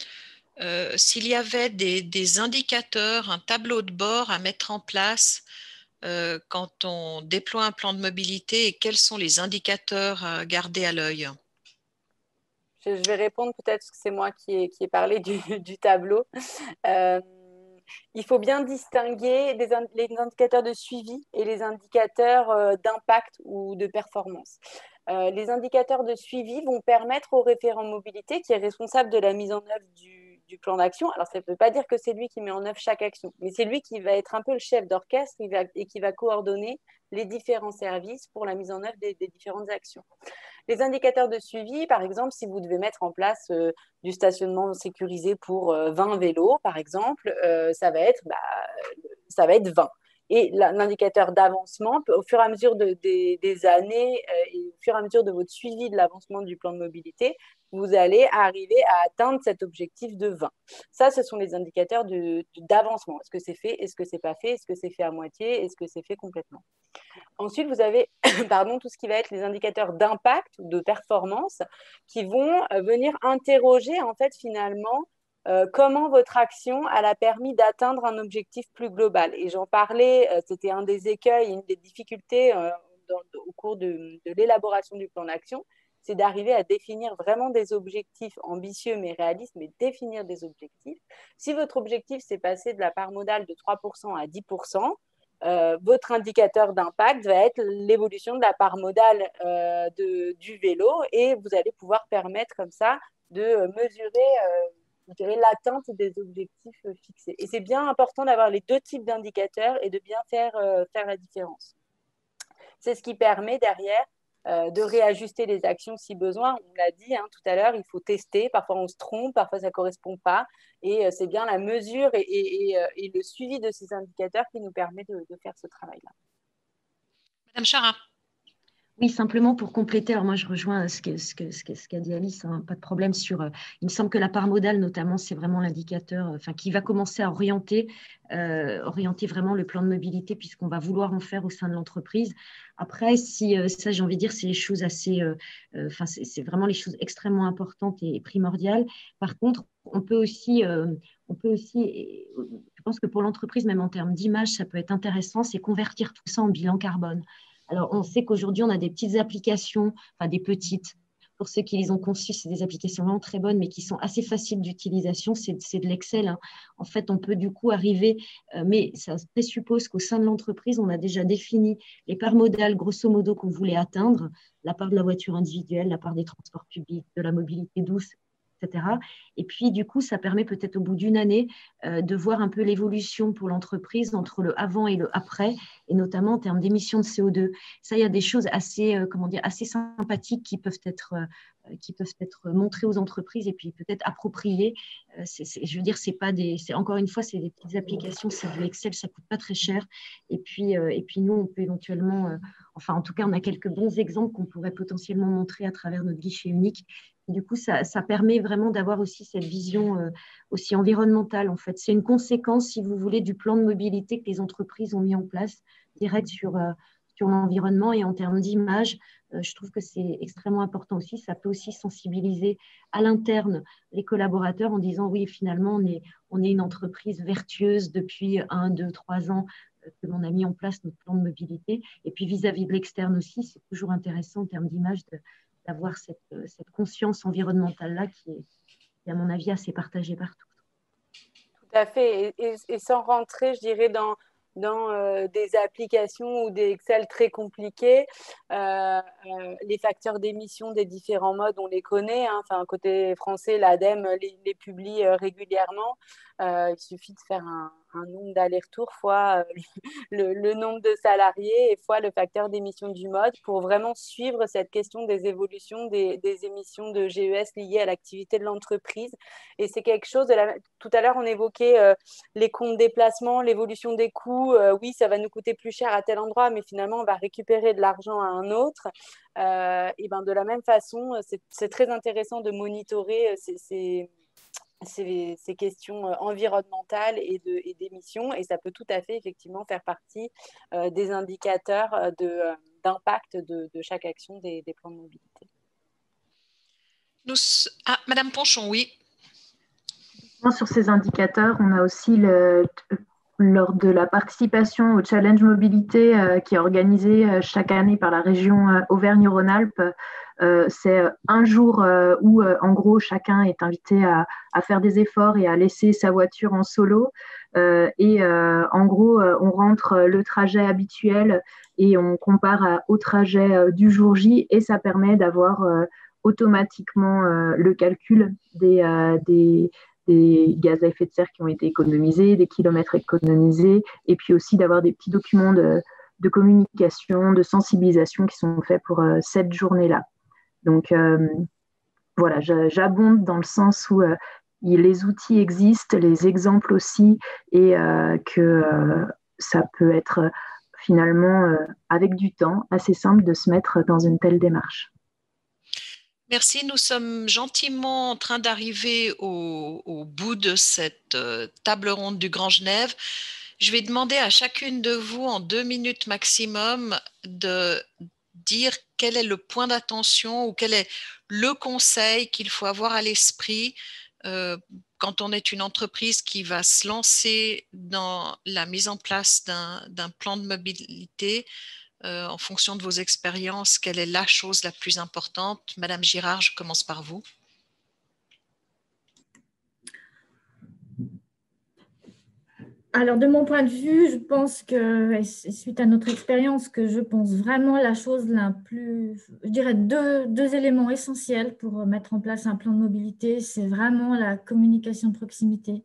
s'il y avait des indicateurs, un tableau de bord à mettre en place quand on déploie un plan de mobilité et quels sont les indicateurs à garder à l'œil? Je vais répondre peut-être parce que c'est moi qui ai parlé du tableau. Il faut bien distinguer les indicateurs de suivi et les indicateurs d'impact ou de performance. Les indicateurs de suivi vont permettre au référent mobilité, qui est responsable de la mise en œuvre du plan d'action. Alors, ça ne veut pas dire que c'est lui qui met en œuvre chaque action, mais c'est lui qui va être un peu le chef d'orchestre et qui va coordonner les différents services pour la mise en œuvre des différentes actions. Les indicateurs de suivi, par exemple, si vous devez mettre en place du stationnement sécurisé pour 20 vélos, par exemple, ça va être 20. Et l'indicateur d'avancement, au fur et à mesure des années et au fur et à mesure de votre suivi de l'avancement du plan de mobilité, vous allez arriver à atteindre cet objectif de 20. Ça, ce sont les indicateurs d'avancement. Est-ce que c'est fait? Est-ce que c'est pas fait? Est-ce que c'est fait à moitié? Est-ce que c'est fait complètement? Ensuite, vous avez tout ce qui va être les indicateurs d'impact ou de performance qui vont venir interroger en fait finalement comment votre action elle a permis d'atteindre un objectif plus global. Et j'en parlais, c'était un des écueils, une des difficultés au cours de l'élaboration du plan d'action, c'est d'arriver à définir vraiment des objectifs ambitieux mais réalistes, mais définir des objectifs. Si votre objectif c'est passer de la part modale de 3% à 10%, votre indicateur d'impact va être l'évolution de la part modale du vélo et vous allez pouvoir permettre comme ça de mesurer l'atteinte des objectifs fixés. Et c'est bien important d'avoir les deux types d'indicateurs et de bien faire la différence. C'est ce qui permet derrière de réajuster les actions si besoin. On l'a dit tout à l'heure, il faut tester. Parfois, on se trompe, parfois, ça ne correspond pas. Et c'est bien la mesure et le suivi de ces indicateurs qui nous permet de faire ce travail-là. Madame Chara. Oui, simplement pour compléter, alors moi je rejoins ce qu'a dit Alice, pas de problème sur, il me semble que la part modale notamment, c'est vraiment l'indicateur qui va commencer à orienter vraiment le plan de mobilité puisqu'on va vouloir en faire au sein de l'entreprise. Après, ça j'ai envie de dire, c'est les choses assez, c'est vraiment les choses extrêmement importantes et primordiales. Par contre, on peut aussi, je pense que pour l'entreprise, même en termes d'image, ça peut être intéressant, c'est convertir tout ça en bilan carbone. Alors, on sait qu'aujourd'hui, on a des petites applications, des petites. Pour ceux qui les ont conçues, c'est des applications vraiment très bonnes, mais qui sont assez faciles d'utilisation. C'est de l'Excel. En fait, on peut du coup arriver, mais ça présuppose qu'au sein de l'entreprise, on a déjà défini les parts modales, grosso modo, qu'on voulait atteindre, la part de la voiture individuelle, la part des transports publics, de la mobilité douce, etc. Et puis, du coup, ça permet peut-être au bout d'une année de voir un peu l'évolution pour l'entreprise entre le avant et le après, et notamment en termes d'émissions de CO2. Ça, il y a des choses assez sympathiques qui peuvent être montrées aux entreprises et puis peut-être appropriées. Je veux dire, encore une fois, c'est des petites applications, c'est de l'Excel, ça ne coûte pas très cher. Et puis nous, on peut éventuellement, en tout cas, on a quelques bons exemples qu'on pourrait potentiellement montrer à travers notre guichet unique. Et du coup, ça permet vraiment d'avoir aussi cette vision aussi environnementale. En fait, c'est une conséquence, si vous voulez, du plan de mobilité que les entreprises ont mis en place direct sur l'environnement. Et en termes d'image, je trouve que c'est extrêmement important aussi. Ça peut aussi sensibiliser à l'interne les collaborateurs en disant oui, finalement, on est une entreprise vertueuse depuis 1, 2, 3 ans que l'on a mis en place notre plan de mobilité. Et puis vis-à-vis de l'externe aussi, c'est toujours intéressant en termes d'image d'avoir cette conscience environnementale-là qui est, à mon avis, assez partagée partout. Tout à fait. Et sans rentrer, je dirais, dans des applications ou des Excel très compliqués, les facteurs d'émission des différents modes, on les connaît. Côté français, l'ADEME les publie régulièrement. Il suffit de faire un nombre d'allers-retours fois le nombre de salariés et fois le facteur d'émission du mode pour vraiment suivre cette question des évolutions des émissions de GES liées à l'activité de l'entreprise. Et c'est quelque chose, tout à l'heure on évoquait les comptes déplacement, l'évolution des coûts. Oui, ça va nous coûter plus cher à tel endroit, mais finalement on va récupérer de l'argent à un autre. Et de la même façon, c'est très intéressant de monitorer ces questions environnementales et d'émissions, et ça peut tout à fait effectivement faire partie des indicateurs d'impact de chaque action des plans de mobilité. Madame Ponchon, oui. Sur ces indicateurs, on a aussi lors de la participation au Challenge Mobilité qui est organisé chaque année par la région Auvergne-Rhône-Alpes. C'est un jour où, en gros, chacun est invité à faire des efforts et à laisser sa voiture en solo. En gros, on rentre le trajet habituel et on compare au trajet du jour J, et ça permet d'avoir automatiquement le calcul des gaz à effet de serre qui ont été économisés, des kilomètres économisés, et puis aussi d'avoir des petits documents de communication, de sensibilisation qui sont faits pour cette journée-là. Donc, voilà, j'abonde dans le sens où les outils existent, les exemples aussi, et que ça peut être finalement, avec du temps, assez simple de se mettre dans une telle démarche. Merci, nous sommes gentiment en train d'arriver au bout de cette table ronde du Grand Genève. Je vais demander à chacune de vous, en 2 minutes maximum, de dire quel est le point d'attention ou quel est le conseil qu'il faut avoir à l'esprit quand on est une entreprise qui va se lancer dans la mise en place d'un plan de mobilité. En fonction de vos expériences, quelle est la chose la plus importante? Madame Girard, je commence par vous. Alors, de mon point de vue, je pense que, suite à notre expérience, que je pense vraiment la chose la plus, je dirais deux éléments essentiels pour mettre en place un plan de mobilité, c'est vraiment la communication de proximité.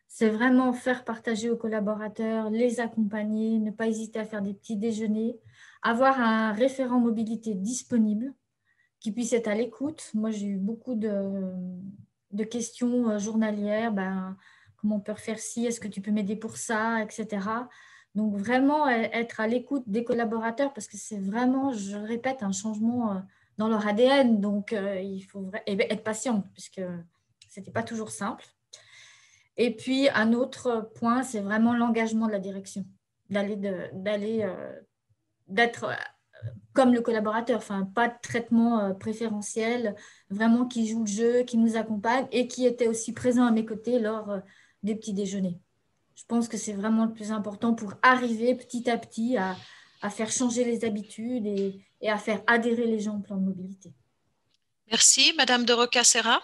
C'est vraiment faire partager aux collaborateurs, les accompagner, ne pas hésiter à faire des petits déjeuners, avoir un référent mobilité disponible qui puisse être à l'écoute. Moi, j'ai eu beaucoup de questions journalières. Comment on peut faire ci, est-ce que tu peux m'aider pour ça, etc. Donc, vraiment être à l'écoute des collaborateurs parce que c'est vraiment, je le répète, un changement dans leur ADN. Donc, il faut être patiente puisque ce n'était pas toujours simple. Et puis, un autre point, c'est vraiment l'engagement de la direction, d'être comme le collaborateur, enfin, pas de traitement préférentiel, vraiment qui joue le jeu, qui nous accompagne et qui était aussi présent à mes côtés lors des petits déjeuners. Je pense que c'est vraiment le plus important pour arriver petit à petit à faire changer les habitudes et à faire adhérer les gens au plan de mobilité. Merci. Madame de Rocca-Serra.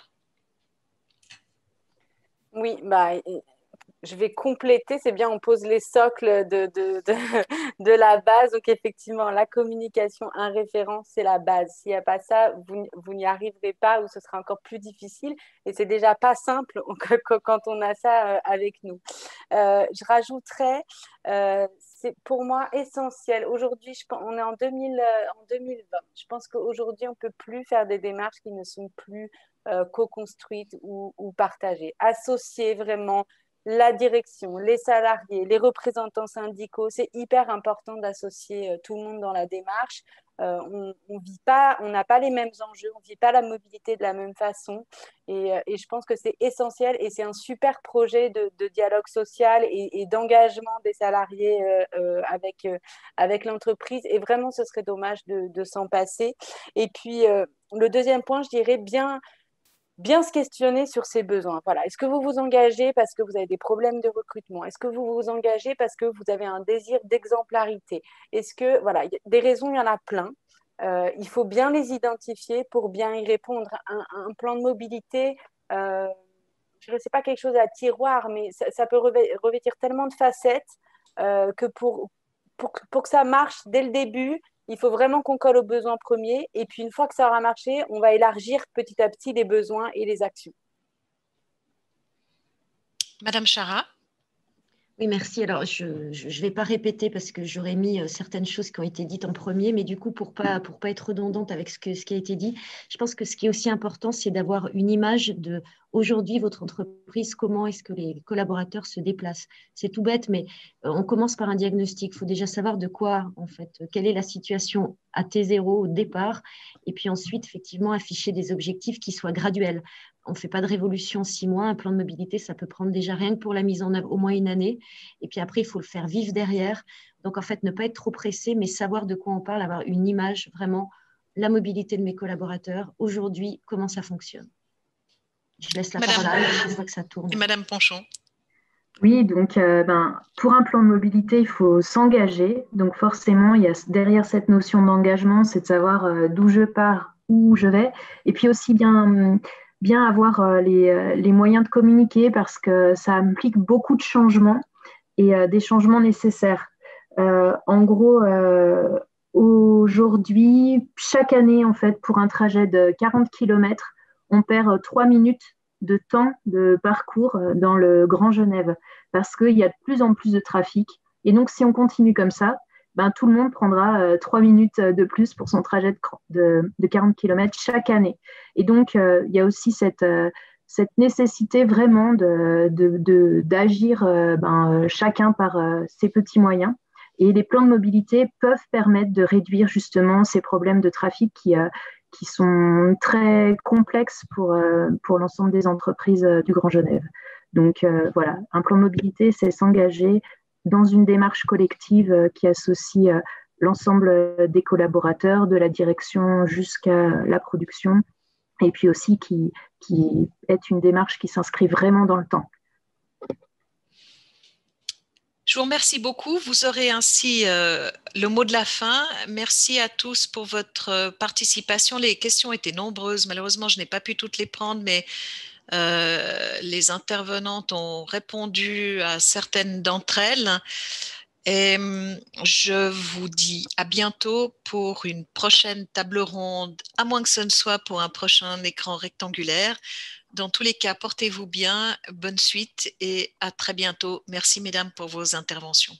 Oui, je vais compléter, c'est bien, on pose les socles de la base. Donc, effectivement, la communication, un référent, c'est la base. S'il n'y a pas ça, vous n'y arriverez pas ou ce sera encore plus difficile. Et c'est déjà pas simple quand on a ça avec nous. Je rajouterais, c'est pour moi essentiel. Aujourd'hui, on est en 2020. Je pense qu'aujourd'hui, on ne peut plus faire des démarches qui ne sont plus co-construites ou partagées. Associer vraiment la direction, les salariés, les représentants syndicaux, c'est hyper important d'associer tout le monde dans la démarche. On n'a pas les mêmes enjeux, on ne vit pas la mobilité de la même façon. Et je pense que c'est essentiel et c'est un super projet de dialogue social et d'engagement des salariés avec l'entreprise. Et vraiment, ce serait dommage de s'en passer. Et puis, le deuxième point, je dirais bien se questionner sur ses besoins. Voilà. Est-ce que vous vous engagez parce que vous avez des problèmes de recrutement? Est-ce que vous vous engagez parce que vous avez un désir d'exemplarité? Est-ce que, voilà, des raisons, il y en a plein. Il faut bien les identifier pour bien y répondre. Un plan de mobilité, je ne sais pas quelque chose à tiroir, mais ça peut revêtir tellement de facettes que pour que ça marche dès le début, il faut vraiment qu'on colle aux besoins premiers. Et puis, une fois que ça aura marché, on va élargir petit à petit les besoins et les actions. Madame Chara. Oui, merci. Alors, je ne vais pas répéter parce que j'aurais mis certaines choses qui ont été dites en premier, mais du coup, pour pas être redondante avec ce qui a été dit, je pense que ce qui est aussi important, c'est d'avoir une image de aujourd'hui, votre entreprise, comment est-ce que les collaborateurs se déplacent. C'est tout bête, mais on commence par un diagnostic. Il faut déjà savoir de quoi, en fait, quelle est la situation à T0 au départ, et puis ensuite, effectivement, afficher des objectifs qui soient graduels. On ne fait pas de révolution en 6 mois. Un plan de mobilité, ça peut prendre déjà rien que pour la mise en œuvre au moins 1 année. Et puis après, il faut le faire vivre derrière. Donc, en fait, ne pas être trop pressé, mais savoir de quoi on parle, avoir une image, vraiment, la mobilité de mes collaborateurs. Aujourd'hui, comment ça fonctionne? Je laisse la parole à Anne, je vois que ça tourne. Et Madame Ponchon. Oui, donc pour un plan de mobilité, il faut s'engager. Donc forcément, il y a derrière cette notion d'engagement, c'est de savoir d'où je pars, où je vais. Et puis aussi bien avoir les moyens de communiquer parce que ça implique beaucoup de changements et des changements nécessaires. En gros, aujourd'hui, chaque année, en fait, pour un trajet de 40 km, on perd 3 minutes de temps de parcours dans le Grand Genève parce qu'il y a de plus en plus de trafic. Et donc, si on continue comme ça, ben, tout le monde prendra 3 minutes de plus pour son trajet de 40 km chaque année. Et donc, il y a aussi cette nécessité vraiment d'agir chacun par ses petits moyens. Et les plans de mobilité peuvent permettre de réduire justement ces problèmes de trafic qui sont très complexes pour l'ensemble des entreprises du Grand Genève. Donc voilà, un plan de mobilité, c'est s'engager dans une démarche collective qui associe l'ensemble des collaborateurs, de la direction jusqu'à la production, et puis aussi qui est une démarche qui s'inscrit vraiment dans le temps. Je vous remercie beaucoup. Vous aurez ainsi le mot de la fin. Merci à tous pour votre participation. Les questions étaient nombreuses. Malheureusement, je n'ai pas pu toutes les prendre, mais les intervenantes ont répondu à certaines d'entre elles. Et je vous dis à bientôt pour une prochaine table ronde, à moins que ce ne soit pour un prochain écran rectangulaire. Dans tous les cas, portez-vous bien, bonne suite et à très bientôt. Merci mesdames pour vos interventions.